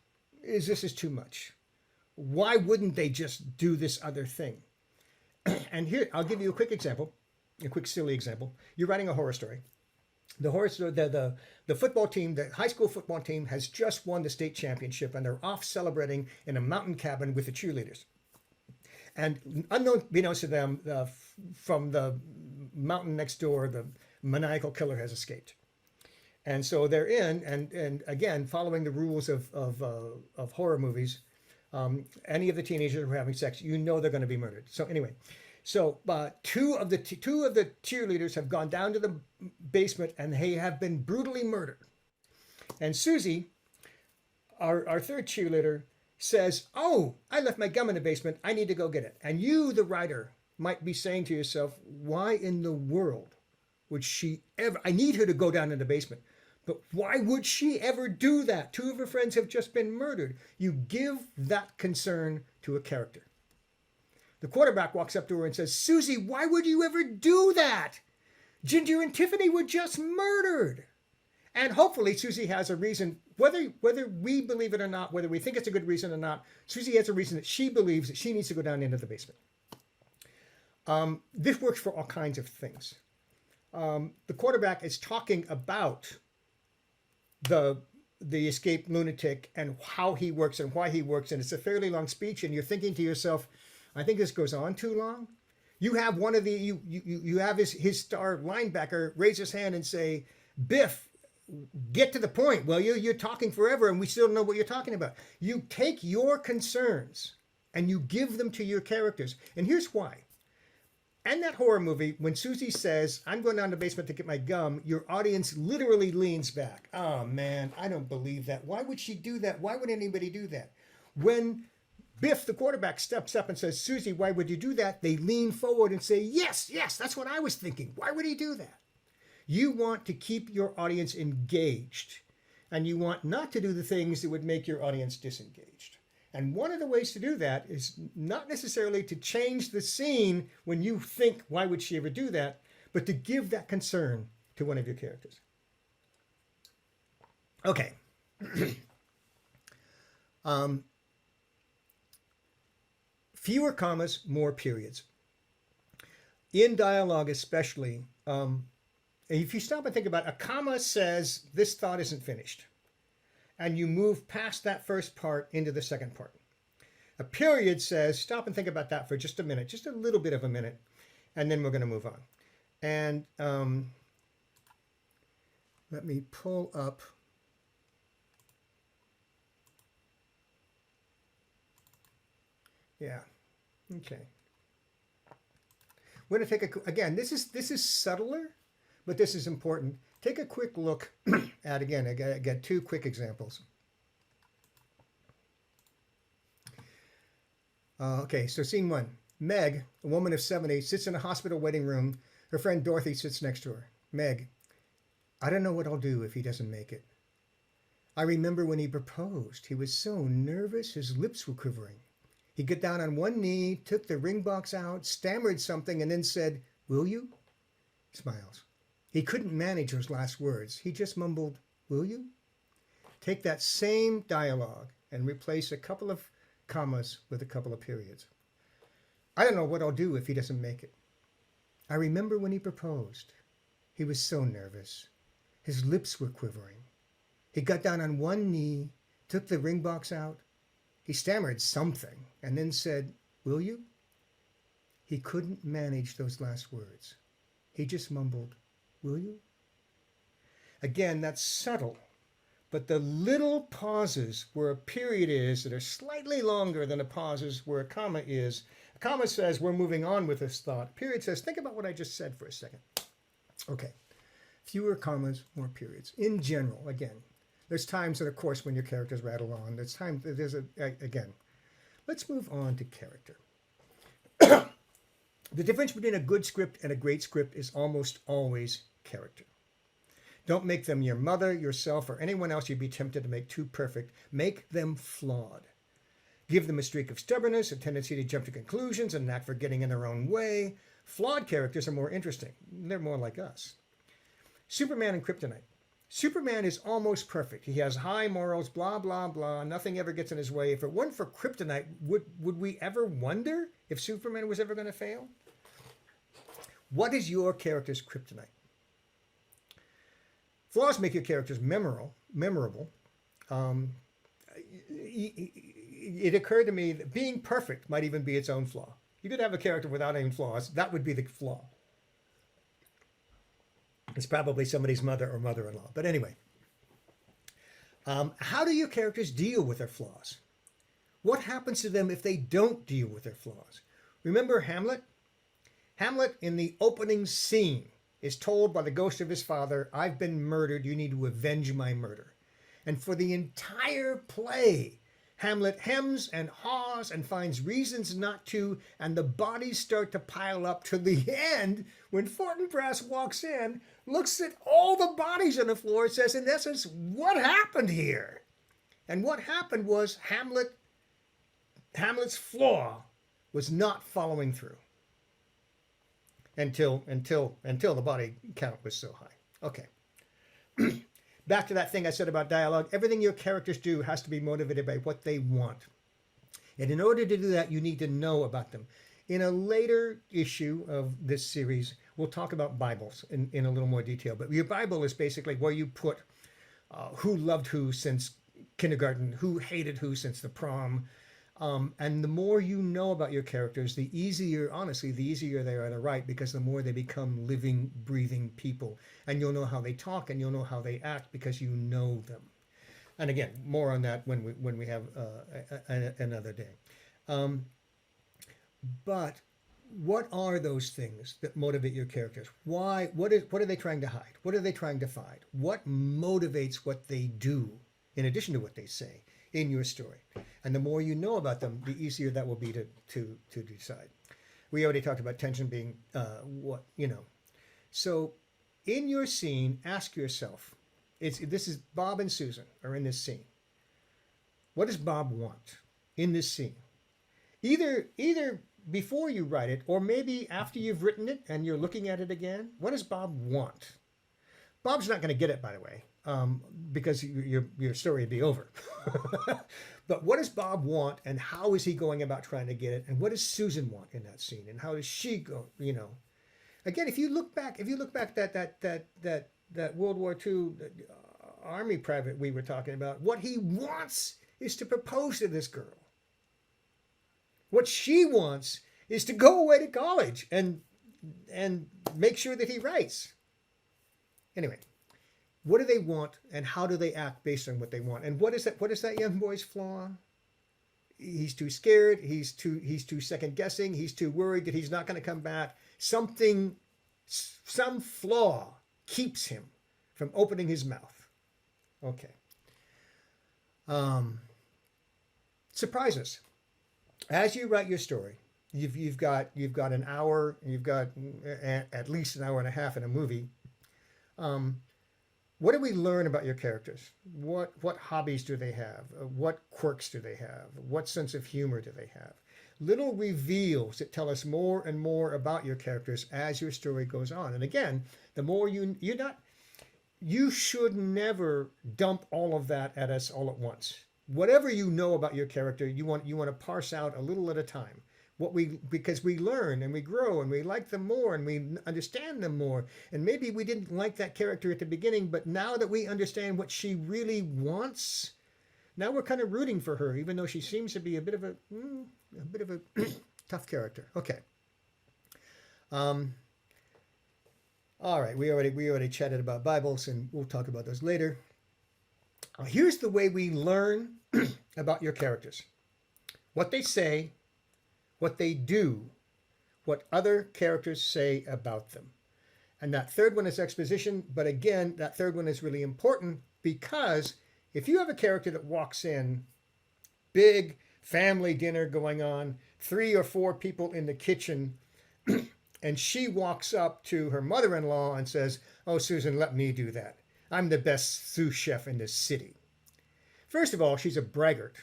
This is too much. Why wouldn't they just do this other thing? And here, I'll give you a quick example, a quick silly example. You're writing a horror story. The football team, the high school football team, has just won the state championship, and they're off celebrating in a mountain cabin with the cheerleaders. And unbeknownst to them, from the mountain next door, the maniacal killer has escaped. And so they're in, and again, following the rules of horror movies, any of the teenagers who are having sex, you know they're going to be murdered. So anyway, two of the cheerleaders have gone down to the basement and they have been brutally murdered. And Susie, our third cheerleader, says, "Oh, I left my gum in the basement. I need to go get it." And you, the writer, might be saying to yourself, "Why in the world would she ever? I need her to go down in the basement." But why would she ever do that? Two of her friends have just been murdered. You give that concern to a character. The quarterback walks up to her and says, "Susie, why would you ever do that? Ginger and Tiffany were just murdered." And hopefully Susie has a reason, whether we believe it or not, whether we think it's a good reason or not, Susie has a reason that she believes that she needs to go down into the basement. This works for all kinds of things. The quarterback is talking about the escaped lunatic and how he works and why he works, and it's a fairly long speech, and you're thinking to yourself, I think this goes on too long. You have one of the you have his star linebacker raise his hand and say, "Biff, get to the point." Well, you're talking forever and we still don't know what you're talking about. You take your concerns and you give them to your characters. And here's why. In that horror movie, when Susie says, "I'm going down to the basement to get my gum," your audience literally leans back. "Oh man, I don't believe that. Why would she do that? Why would anybody do that?" When Biff, the quarterback, steps up and says, "Susie, why would you do that?" they lean forward and say, yes, that's what I was thinking. Why would he do that? You want to keep your audience engaged, and you want not to do the things that would make your audience disengaged. And one of the ways to do that is not necessarily to change the scene when you think, why would she ever do that? But to give that concern to one of your characters. Okay. Fewer commas, more periods. In dialogue especially, if you stop and think about it, a comma says this thought isn't finished. And you move past that first part into the second part. A period says, stop and think about that for just a minute, just a little bit of a minute, and then we're going to move on. And let me pull up. Yeah, okay. We're going to take again, this is subtler, but this is important. Take a quick look at, again, I got two quick examples. Okay, so scene one. Meg, a woman of 70, sits in a hospital waiting room. Her friend Dorothy sits next to her. Meg, I don't know what I'll do if he doesn't make it. I remember when he proposed. He was so nervous, his lips were quivering. He got down on one knee, took the ring box out, stammered something, and then said, "Will you?" Smiles. He couldn't manage those last words. He just mumbled, "Will you?" Take that same dialogue and replace a couple of commas with a couple of periods. I don't know what I'll do if he doesn't make it. I remember when he proposed. He was so nervous. His lips were quivering. He got down on one knee, took the ring box out. He stammered something and then said, "Will you?" He couldn't manage those last words. He just mumbled, "Will you?" Again, that's subtle, but the little pauses where a period is that are slightly longer than the pauses where a comma is. A comma says we're moving on with this thought. Period says think about what I just said for a second. Okay, fewer commas, more periods. In general, again, there's times that, of course, when your characters rattle on, there's times, again. Let's move on to character. The difference between a good script and a great script is almost always character. Don't make them your mother, yourself, or anyone else you'd be tempted to make too perfect. Make them flawed. Give them a streak of stubbornness, a tendency to jump to conclusions, and knack for getting in their own way. Flawed characters are more interesting. They're more like us. Superman and Kryptonite. Superman is almost perfect. He has high morals, blah, blah, blah. Nothing ever gets in his way. If it weren't for Kryptonite, would we ever wonder if Superman was ever going to fail? What is your character's kryptonite? Flaws make your characters memorable. It occurred to me that being perfect might even be its own flaw. You could have a character without any flaws. That would be the flaw. It's probably somebody's mother or mother-in-law. But anyway, how do your characters deal with their flaws? What happens to them if they don't deal with their flaws? Remember Hamlet? Hamlet, in the opening scene, is told by the ghost of his father, "I've been murdered, you need to avenge my murder." And for the entire play, Hamlet hems and haws and finds reasons not to, and the bodies start to pile up to the end when Fortinbras walks in, looks at all the bodies on the floor, and says, in essence, what happened here? And what happened was Hamlet's flaw was not following through until the body count was so high. Okay. Back to that thing I said about dialogue. Everything your characters do has to be motivated by what they want. And in order to do that, you need to know about them. In a later issue of this series, we'll talk about Bibles in a little more detail. But your Bible is basically where you put who loved who since kindergarten, who hated who since the prom. And the more you know about your characters, the easier, honestly, the easier they are to write, because the more they become living, breathing people. And you'll know how they talk and you'll know how they act because you know them. And again, more on that when we have another day. But what are those things that motivate your characters? Why? What are they trying to hide? What are they trying to find? What motivates what they do in addition to what they say in your story? And the more you know about them, the easier that will be to decide. We already talked about tension being So in your scene, ask yourself, this is Bob and Susan are in this scene. What does Bob want in this scene? Either before you write it, or maybe after you've written it and you're looking at it again. What does Bob want? Bob's not going to get it, by the way, because your story would be over. But what does Bob want, and how is he going about trying to get it? And what does Susan want in that scene, and how does she go? Again, if you look back that World War II Army private we were talking about, what he wants is to propose to this girl. What she wants is to go away to college and make sure that he writes. Anyway, what do they want, and how do they act based on what they want? And what is that young boy's flaw? He's too scared. He's too second guessing. He's too worried that he's not going to come back. Some flaw keeps him from opening his mouth. Okay. Surprise us. As you write your story, you've got an hour, you've got at least an hour and a half in a movie. What do we learn about your characters? What hobbies do they have? What quirks do they have? What sense of humor do they have? Little reveals that tell us more and more about your characters as your story goes on. And again, the more you should never dump all of that at us all at once. Whatever you know about your character, you want to parse out a little at a time. Because we learn and we grow and we like them more and we understand them more. And maybe we didn't like that character at the beginning, but now that we understand what she really wants, now we're kind of rooting for her, even though she seems to be a bit of a tough character. Okay. All right. We already chatted about Bibles, and we'll talk about those later. Here's the way we learn about your characters: what they say, what they do, what other characters say about them. And that third one is exposition. But again, that third one is really important, because if you have a character that walks in, big family dinner going on, 3 or 4 people in the kitchen, and she walks up to her mother-in-law and says, "Oh, Susan, let me do that. I'm the best sous chef in this city." First of all, she's a braggart.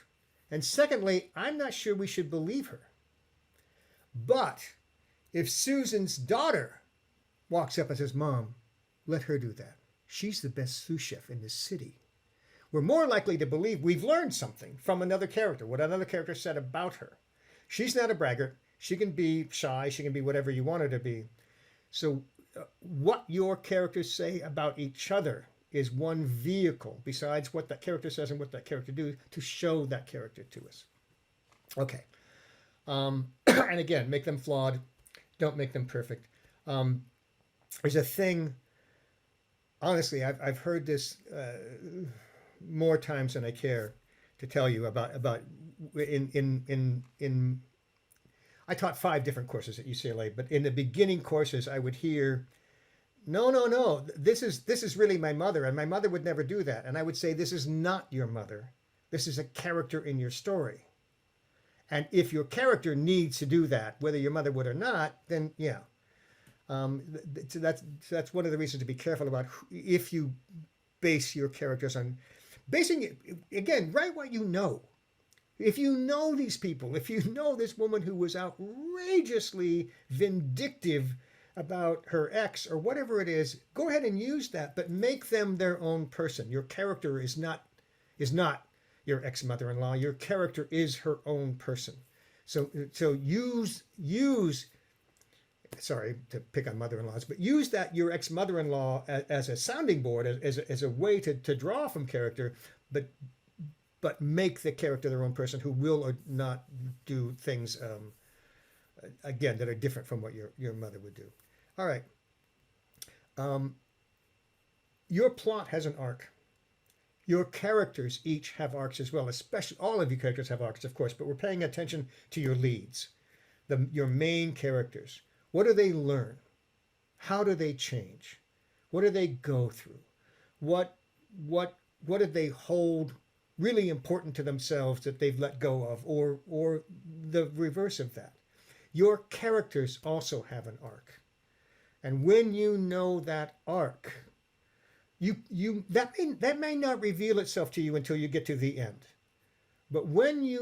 And secondly, I'm not sure we should believe her. But if Susan's daughter walks up and says, "Mom, let her do that. She's the best sous chef in this city," we're more likely to believe we've learned something from another character, what another character said about her. She's not a braggart. She can be shy. She can be whatever you want her to be. So what your characters say about each other is one vehicle, besides what that character says and what that character do, to show that character to us. Okay. And again, make them flawed. Don't make them perfect. There's a thing, honestly, I've heard this more times than I care to tell you about I taught 5 different courses at UCLA, but in the beginning courses, I would hear, no, this is really my mother, and my mother would never do that. And I would say, this is not your mother. This is a character in your story. And if your character needs to do that, whether your mother would or not, then yeah. That's one of the reasons to be careful about if you base your characters on basing it. Again, write what you know. If you know these people, if you know this woman who was outrageously vindictive about her ex or whatever it is, go ahead and use that, but make them their own person. Your character is not your ex-mother-in-law. Your character is her own person. So use sorry to pick on mother-in-laws, but use that your ex-mother-in-law as a sounding board, as a way to draw from character, but make the character their own person, who will or not do things again that are different from what your mother would do. All right. Your plot has an arc. Your characters each have arcs as well, especially all of your characters have arcs, of course, but we're paying attention to your leads, your main characters. What do they learn? How do they change? What do they go through? What do they hold really important to themselves that they've let go of, or the reverse of that? Your characters also have an arc. And when you know that arc, that may not reveal itself to you until you get to the end. But when you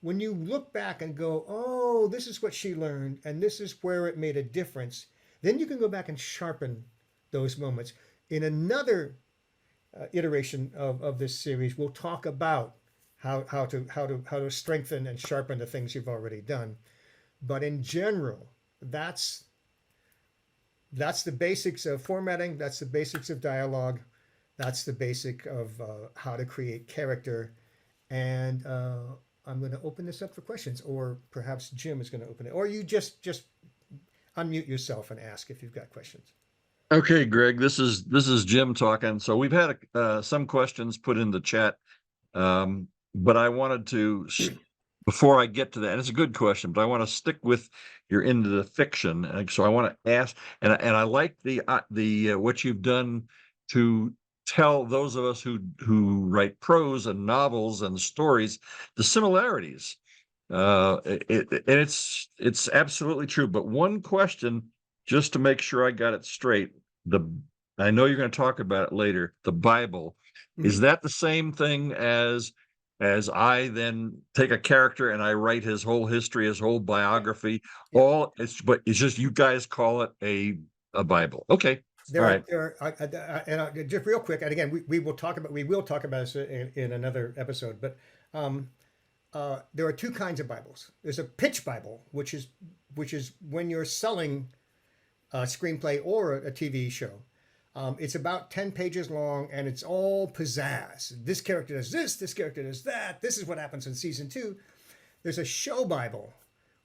look back and go, "Oh, this is what she learned, and this is where it made a difference," then you can go back and sharpen those moments. In another iteration of this series, we'll talk about how to strengthen and sharpen the things you've already done. But in general, that's the basics of formatting. That's the basics of dialogue. That's the basic of how to create character. And I'm going to open this up for questions, or perhaps Jim is going to open it, or you just unmute yourself and ask if you've got questions. Okay, Greg, this is Jim talking. So we've had some questions put in the chat, but I wanted to, before I get to that, and it's a good question, but I want to stick with you're into the fiction, and so I want to ask, and I like the what you've done to tell those of us who write prose and novels and stories the similarities. And it's absolutely true. But one question, just to make sure I got it straight, I know you're going to talk about it later. The Bible, is Mhm. that the same thing as I then take a character and I write his whole history, his whole biography? Yeah. But it's just you guys call it a Bible. Okay. All right. Just real quick, and again, we will talk about this in another episode. But um, there are two kinds of Bibles. There's a pitch Bible, which is when you're selling a screenplay or a TV show. It's about 10 pages long, and it's all pizzazz. This character does this character does that. This is what happens in season 2. There's a show Bible,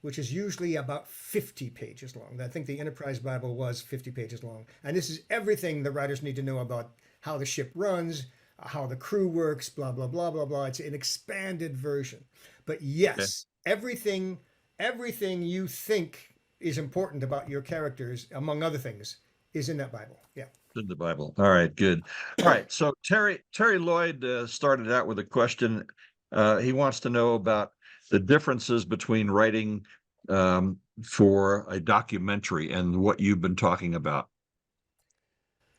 which is usually about 50 pages long. I think the Enterprise Bible was 50 pages long. And this is everything the writers need to know about how the ship runs, how the crew works, blah, blah, blah, blah, blah. It's an expanded version. But Okay. yes, everything you think is important about your characters, among other things, is in that Bible. Yeah. In the Bible. All right, good. All right, so Terry Lloyd started out with a question. He wants to know about the differences between writing for a documentary and what you've been talking about.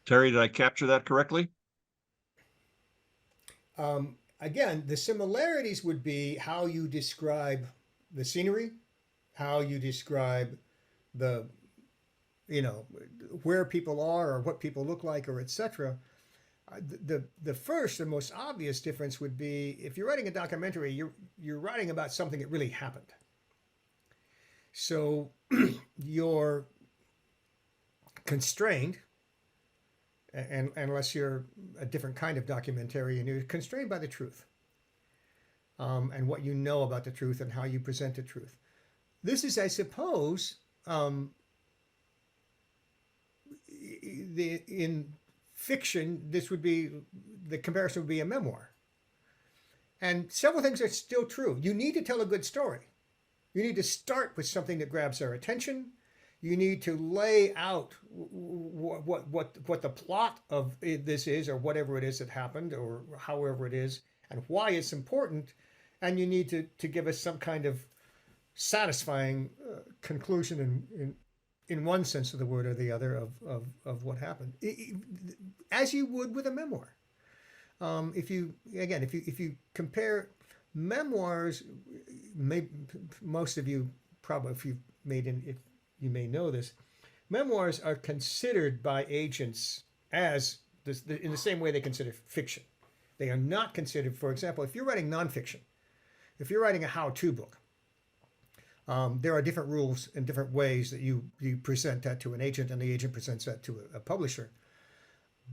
Terry, did I capture that correctly? Again, the similarities would be how you describe the scenery, how you describe the, where people are or what people look like or etc. The first and most obvious difference would be if you're writing a documentary, you're writing about something that really happened. So you're constrained, and unless you're a different kind of documentarian, you're constrained by the truth, and what you know about the truth and how you present the truth. This is, I suppose, in fiction, the comparison would be a memoir. And several things are still true. You need to tell a good story. You need to start with something that grabs our attention. You need to lay out what the plot of this is, or whatever it is that happened, or however it is, and why it's important. And you need to give us some kind of satisfying conclusion in one sense of the word or the other of what happened, as you would with a memoir. If you compare memoirs, most of you probably, if you may know this, memoirs are considered by agents as in the same way they consider fiction. They are not considered, for example, if you're writing nonfiction, if you're writing a how-to book, there are different rules and different ways that you present that to an agent, and the agent presents that to a publisher.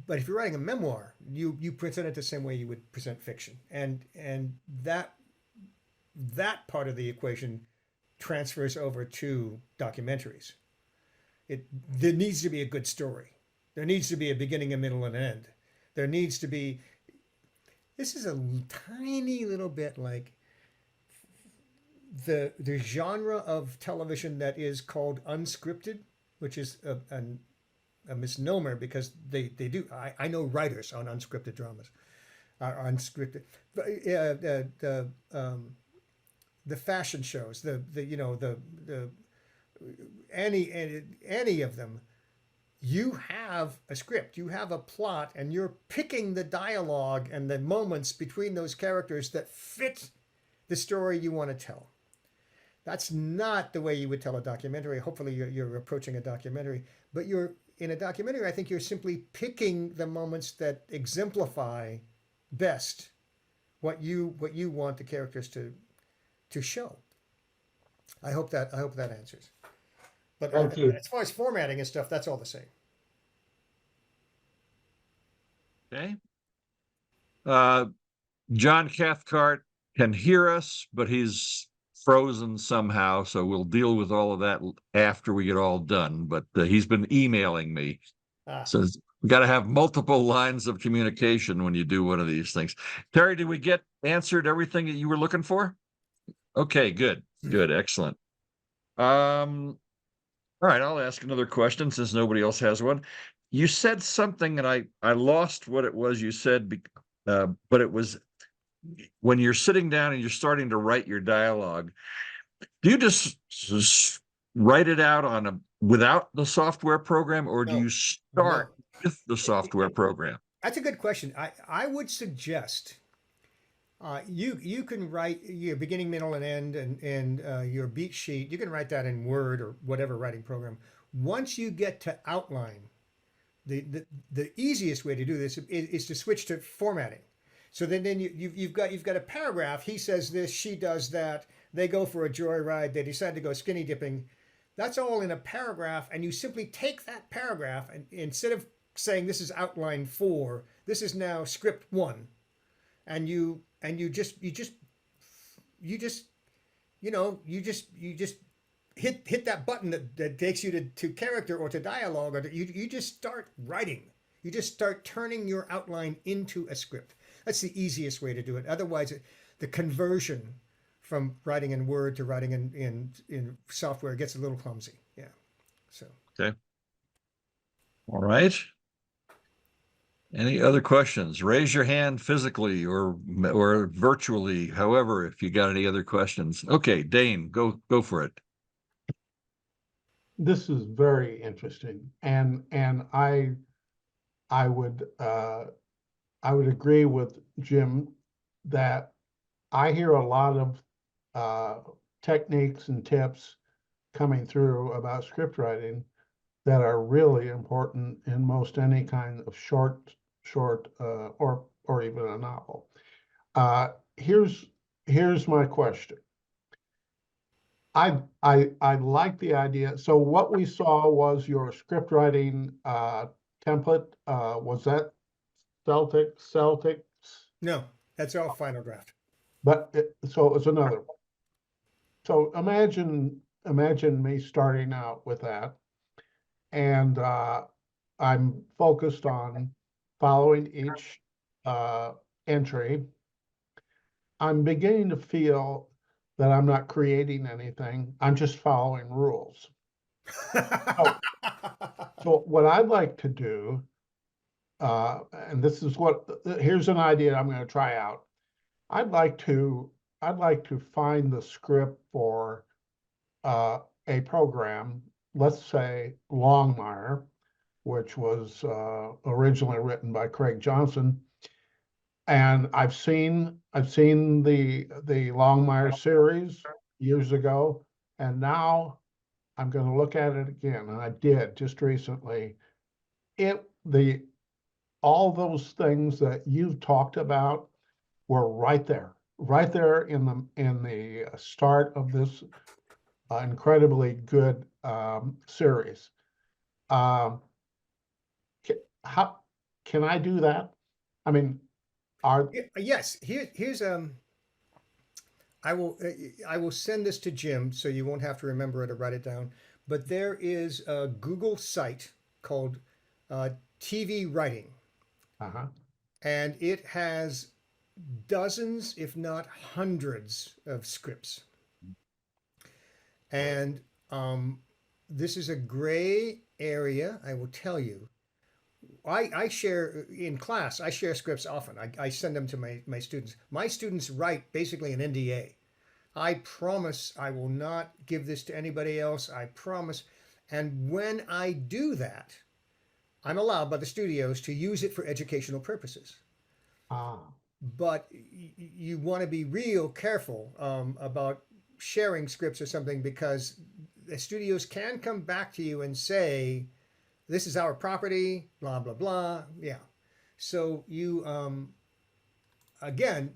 But if you're writing a memoir, you present it the same way you would present fiction, and that part of the equation transfers over to documentaries. There needs to be a good story. There needs to be a beginning, a middle, and an end. There needs to be. This is a tiny little bit like the genre of television that is called unscripted, which is a misnomer, because they do. I know writers on unscripted dramas, unscripted, the fashion shows, any of them. You have a script, you have a plot, and you're picking the dialogue and the moments between those characters that fit the story you want to tell. That's not the way you would tell a documentary. Hopefully you're approaching a documentary, but in a documentary, I think you're simply picking the moments that exemplify best what you want the characters to show. I hope that answers. But Thank you. as far as formatting and stuff, that's all the same. Okay. John Cathcart can hear us, but he's frozen somehow, so we'll deal with all of that after we get all done. But he's been emailing me. So we got to have multiple lines of communication when you do one of these things. Terry, did we get answered everything that you were looking for? Okay, good, excellent. All right, I'll ask another question since nobody else has one. you said something and I lost what it was you said, but it was when you're sitting down and you're starting to write your dialogue, do you just write it out without the software program, or do No, you no. start with the software program? That's a good question. I would suggest you can write your beginning, middle, and end, and your beat sheet. You can write that in Word or whatever writing program. Once you get to outline, the easiest way to do this is to switch to formatting. So then you've got a paragraph. He says this, she does that. They go for a joyride. They decide to go skinny dipping. That's all in a paragraph, and you simply take that paragraph and instead of saying this is outline 4, this is now script 1, and you just hit that button that takes you to character or to dialogue, or you just start writing. You just start turning your outline into a script. That's the easiest way to do it. Otherwise, the conversion from writing in Word to writing in software gets a little clumsy. Yeah. So Okay. All right. Any other questions? Raise your hand physically or virtually, however, if you got any other questions. Okay, Dane, go for it. This is very interesting, and I would agree with Jim that I hear a lot of techniques and tips coming through about script writing that are really important in most any kind of short or even a novel. Here's my question. I like the idea. So what we saw was your script writing template. Was that Celtics? no, that's all final draft. But so it's another one. So imagine me starting out with that, and I'm focused on following each entry. I'm beginning to feel that I'm not creating anything. I'm just following rules. So, so what I'd like to do, and this is here's an idea I'm going to try out. I'd like to find the script for a program, let's say Longmire, which was originally written by Craig Johnson. And I've seen the Longmire series years ago, and now I'm going to look at it again, and I did just recently. All those things that you've talked about were right there in the start of this incredibly good series. How can I do that? I mean, Yes. Here's I will send this to Jim so you won't have to remember it or write it down. But there is a Google site called TV Writing, uh-huh. and it has dozens, if not hundreds, of scripts. And this is a gray area, I will tell you. I share in class, I share scripts often. I send them to my students. My students write basically an NDA. I promise I will not give this to anybody else. I promise. And when I do that, I'm allowed by the studios to use it for educational purposes. Ah. But you want to be real careful about sharing scripts or something, because the studios can come back to you and say, this is our property, blah, blah, blah. Yeah. So you, again,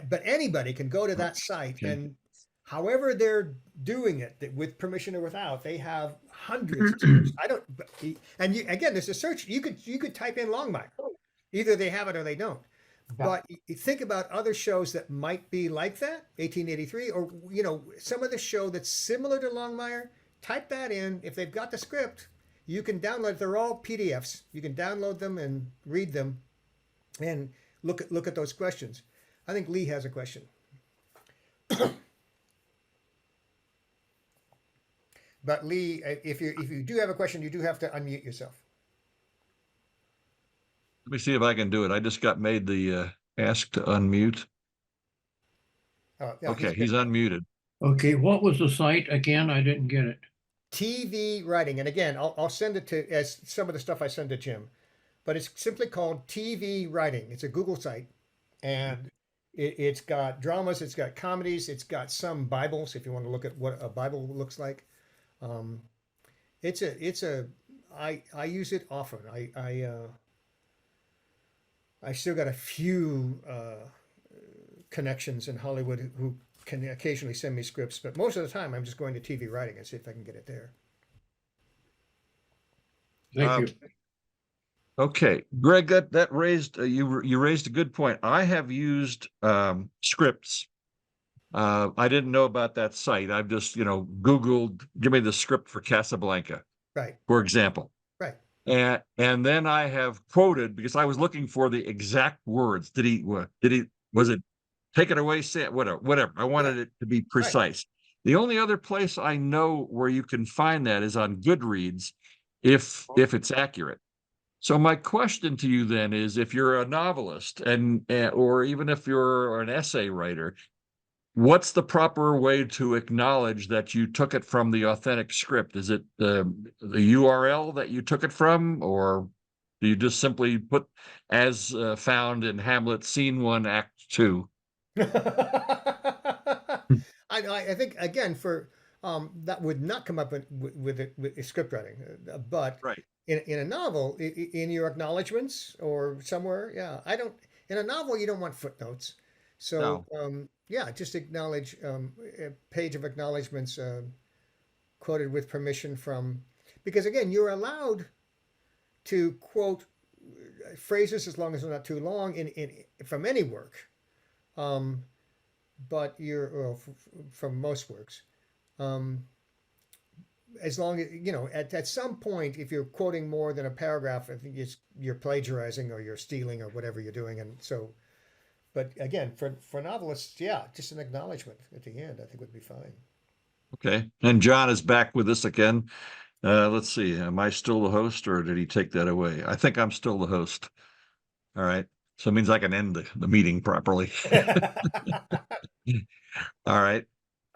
but anybody can go to that site, Okay. and however they're doing it, with permission or without, they have hundreds of scripts. I don't, and again, there's a search. You could type in Longmire. Either they have it or they don't. Yeah. But you think about other shows that might be like that, 1883, or some other show that's similar to Longmire. Type that in. If they've got the script, you can download it. They're all PDFs. You can download them and read them, and look at those questions. I think Lee has a question. But Lee, if you do have a question, you do have to unmute yourself. Let me see if I can do it. I just got made the ask to unmute. Yeah, Okay, he's unmuted. Okay, what was the site again? I didn't get it. TV writing, and again, I'll send it to as some of the stuff I send to Jim, but it's simply called TV writing. It's a Google site, and it's got dramas, it's got comedies, it's got some Bibles if you want to look at what a Bible looks like. Um, I use it often. I still got a few connections in Hollywood who can occasionally send me scripts, but most of the time I'm just going to TV writing and see if I can get it there. Thank you. Okay, Greg, that raised you raised a good point. I have used scripts. I didn't know about that site. I've just Googled, give me the script for Casablanca, Right, for example. right. And then I have quoted because I was looking for the exact words. Was it take it away, say it, whatever. I wanted it to be precise. The only other place I know where you can find that is on Goodreads, if it's accurate. So my question to you then is, if you're a novelist or even if you're an essay writer, what's the proper way to acknowledge that you took it from the authentic script? Is it the URL that you took it from, or do you just simply put as found in Hamlet, Scene 1, Act 2? I think again for that would not come up with script writing, but Right. in a novel, in your acknowledgments or somewhere, yeah, I don't. In a novel, you don't want footnotes, so yeah, just acknowledge a page of acknowledgments quoted with permission from, because again, you're allowed to quote phrases as long as they're not too long in from any work. But from most works, as long as at some point, if you're quoting more than a paragraph, I think you're plagiarizing or you're stealing or whatever you're doing. And so, but again, for novelists, yeah, just an acknowledgement at the end, I think would be fine. Okay. And John is back with us again. Let's see. Am I still the host, or did he take that away? I think I'm still the host. All right. So it means I can end the meeting properly. All right.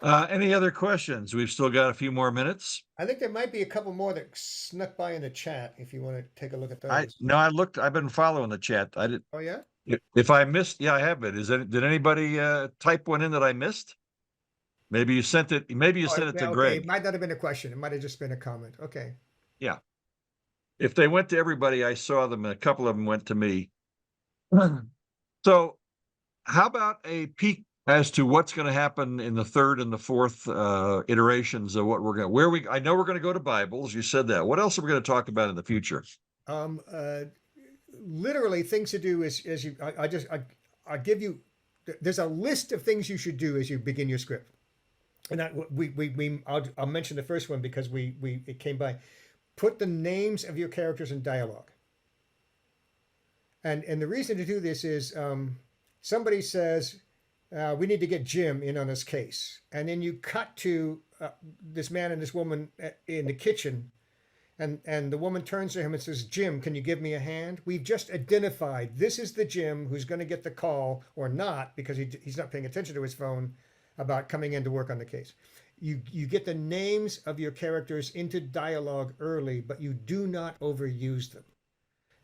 Any other questions? We've still got a few more minutes. I think there might be a couple more that snuck by in the chat if you want to take a look at those. I looked. I've been following the chat. I did. Oh yeah. If I missed, yeah, I have been. Did anybody type one in that I missed? Maybe you sent it. Maybe you sent it to Okay. Greg. It might not have been a question. It might have just been a comment. Okay. Yeah. If they went to everybody, I saw them, and a couple of them went to me. So, how about a peek as to what's going to happen in the third and the fourth iterations of what we're going? I know we're going to go to Bibles. You said that. What else are we going to talk about in the future? Literally things to do is as you. I give you. There's a list of things you should do as you begin your script, and I'll mention the first one because it came by. Put the names of your characters in dialogue. And the reason to do this is somebody says, we need to get Jim in on this case. And then you cut to this man and this woman in the kitchen. And the woman turns to him and says, Jim, can you give me a hand? We've just identified this is the Jim who's going to get the call or not because he's not paying attention to his phone about coming in to work on the case. You get the names of your characters into dialogue early, but you do not overuse them.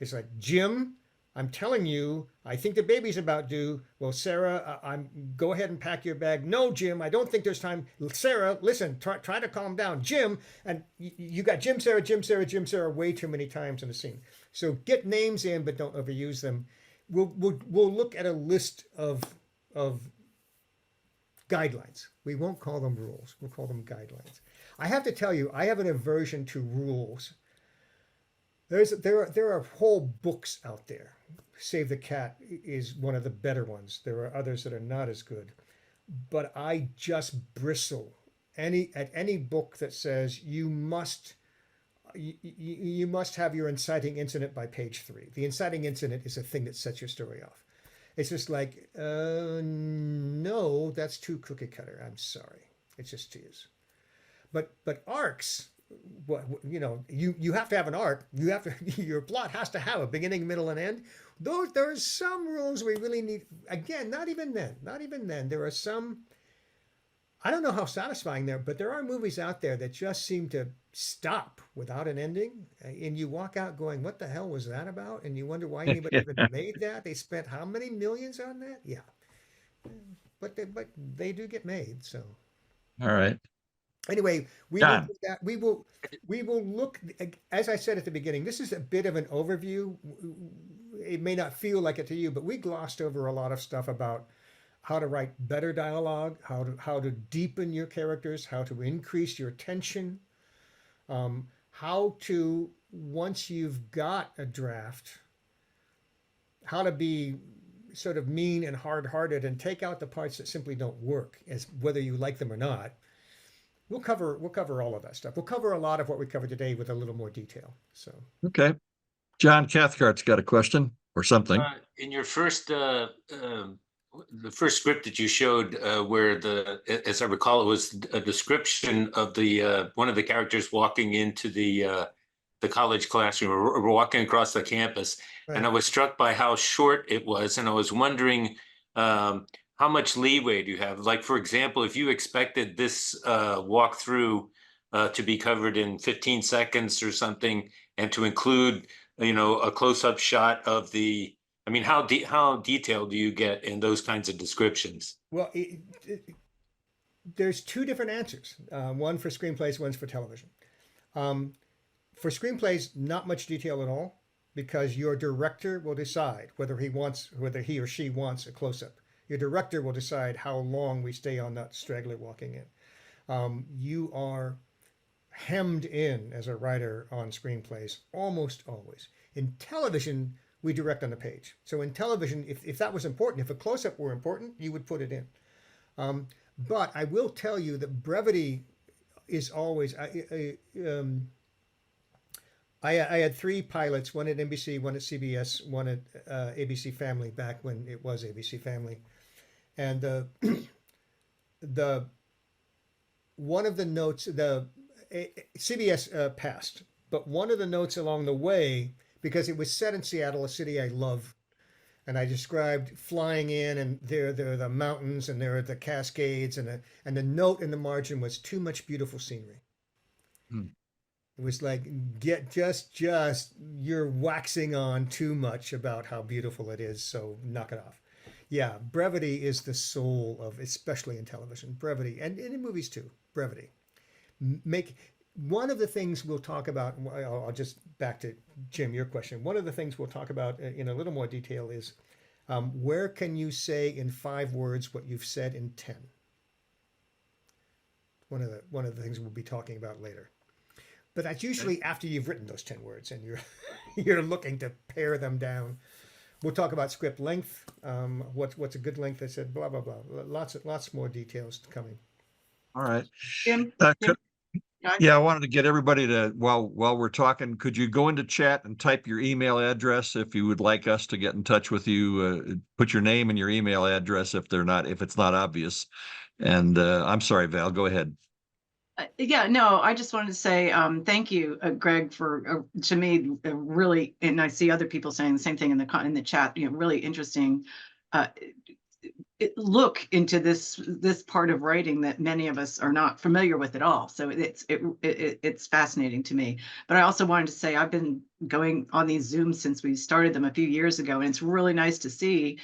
It's like, Jim, I'm telling you, I think the baby's about due. Well, Sarah, go ahead and pack your bag. No, Jim, I don't think there's time. Sarah, listen, try to calm down. Jim, and you got Jim, Sarah, Jim, Sarah, Jim, Sarah way too many times in the scene. So get names in, but don't overuse them. We'll look at a list of guidelines. We won't call them rules. We'll call them guidelines. I have to tell you, I have an aversion to rules. There are whole books out there. Save the Cat is one of the better ones. There are others that are not as good. But I just bristle at any book that says you must have your inciting incident by page 3. The inciting incident is a thing that sets your story off. It's just like, no, that's too cookie cutter. I'm sorry. It just is. But arcs, you have to have an arc. You have to your plot has to have a beginning, middle, and end. There's some rules we really need. Again, not even then. There are some. I don't know how satisfying they're, but there are movies out there that just seem to stop without an ending, and you walk out going, "What the hell was that about?" And you wonder why anybody even made that. They spent how many millions on that? Yeah, but they do get made. So All right. anyway, we will John. do that. We will look. As I said at the beginning, this is a bit of an overview. It may not feel like it to you, but we glossed over a lot of stuff about how to write better dialogue, how to deepen your characters, how to increase your tension, how to, once you've got a draft, how to be sort of mean and hard-hearted and take out the parts that simply don't work, as whether you like them or not. We'll cover all of that stuff. We'll cover a lot of what we covered today with a little more detail. So Okay. John Cathcart's got a question or something. In your the first script that you showed, where as I recall, it was a description of the one of the characters walking into the college classroom or walking across the campus, right. and I was struck by how short it was, and I was wondering how much leeway do you have? Like, for example, if you expected this walkthrough to be covered in 15 seconds or something, and to include, a close-up shot of the. I mean, how detailed do you get in those kinds of descriptions? Well, there's two different answers. One for screenplays, one's for television. For screenplays, not much detail at all, because your director will decide whether he or she wants a close-up. Your director will decide how long we stay on that straggler walking in. You are hemmed in as a writer on screenplays almost always. In television, we direct on the page. So in television, if that was important, if a close-up were important, you would put it in. But I will tell you that brevity is always. I had 3 pilots, one at NBC, one at CBS, one at ABC Family back when it was ABC Family, and the one of the notes, the CBS passed, but one of the notes along the way, because it was set in Seattle, a city I love, and I described flying in, and there are the mountains, and there are the Cascades, and the note in the margin was too much beautiful scenery. It was like, you're waxing on too much about how beautiful it is, so knock it off. Yeah, brevity is the soul of, especially in television, brevity, and in movies too, brevity. One of the things we'll talk about, I'll just back to Jim, your question. One of the things we'll talk about in a little more detail is where can you say in 5 words what you've said in 10? One of the things we'll be talking about later. But that's usually after you've written those 10 words and you're looking to pare them down. We'll talk about script length. What's a good length? I said blah blah blah. Lots more details coming. All right. Jim, Yeah, I wanted to get everybody to, while we're talking, could you go into chat and type your email address if you would like us to get in touch with you? Put your name and your email address if it's not obvious. And I'm sorry, Val, go ahead. yeah, no, I just wanted to say thank you, Greg, for to me really, and I see other people saying the same thing in the chat. Really interesting. Look into this part of writing that many of us are not familiar with at all. So it's fascinating to me. But I also wanted to say I've been going on these Zooms since we started them a few years ago, and it's really nice to see.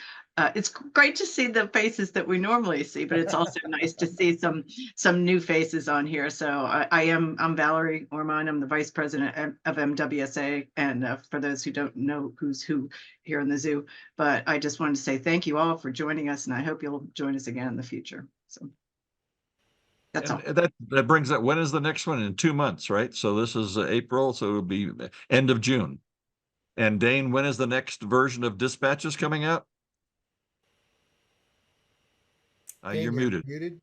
It's great to see the faces that we normally see, but it's also nice to see some new faces on here. So I'm Valerie Orman. I'm the vice president of MWSA, and for those who don't know who's who here in the zoo, but I just wanted to say thank you all for joining us, and I hope you'll join us again in the future. So that's all. That brings up, when is the next one? In 2 months, right? So this is April, so it'll be end of June. And Dane, when is the next version of Dispatches coming out? You're muted.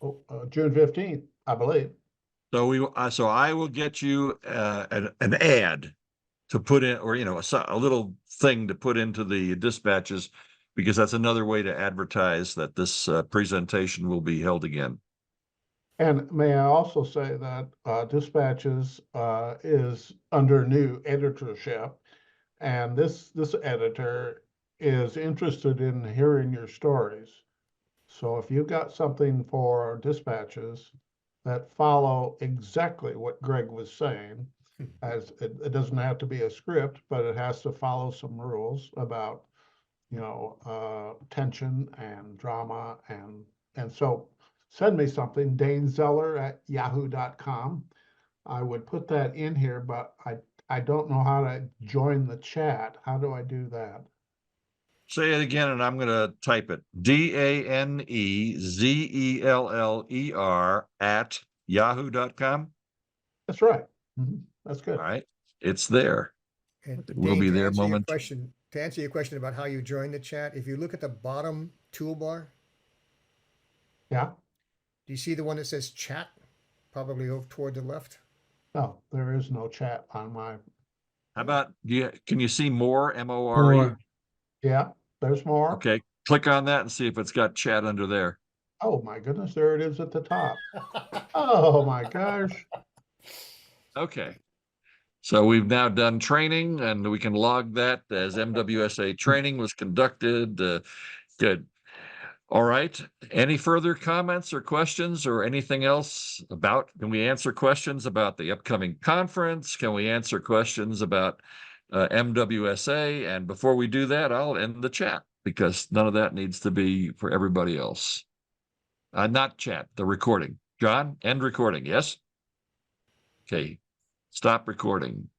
Oh, June 15th, I believe. So I will get you an ad to put in, or a little thing to put into the Dispatches, because that's another way to advertise that this presentation will be held again. And may I also say that Dispatches is under new editorship, and this editor is interested in hearing your stories. So if you've got something for Dispatches that follow exactly what Greg was saying, as it doesn't have to be a script, but it has to follow some rules about, tension and drama, and so send me something, danezeller@yahoo.com. I would put that in here, but I don't know how to join the chat. How do I do that? Say it again, and I'm going to type it. DANEZELLER at yahoo.com. That's right. That's good. All right. It's there. And We'll Dane, be to there answer your moment. question, about how you join the chat, if you look at the bottom toolbar, Yeah. do you see the one that says chat? Probably over toward the left. No, there is no chat on my. How about can you see more MORE? Or Yeah, there's more. Okay. Click on that and see if it's got chat under there. Oh my goodness, there it is at the top. Oh my gosh. Okay. So we've now done training and we can log that as MWSA training was conducted. Good. All right. Any further comments or questions or anything else can we answer questions about the upcoming conference? Can we answer questions about MWSA? And before we do that, I'll end the chat because none of that needs to be for everybody else. Not chat, the recording. John, end recording. Yes? Okay. Stop recording.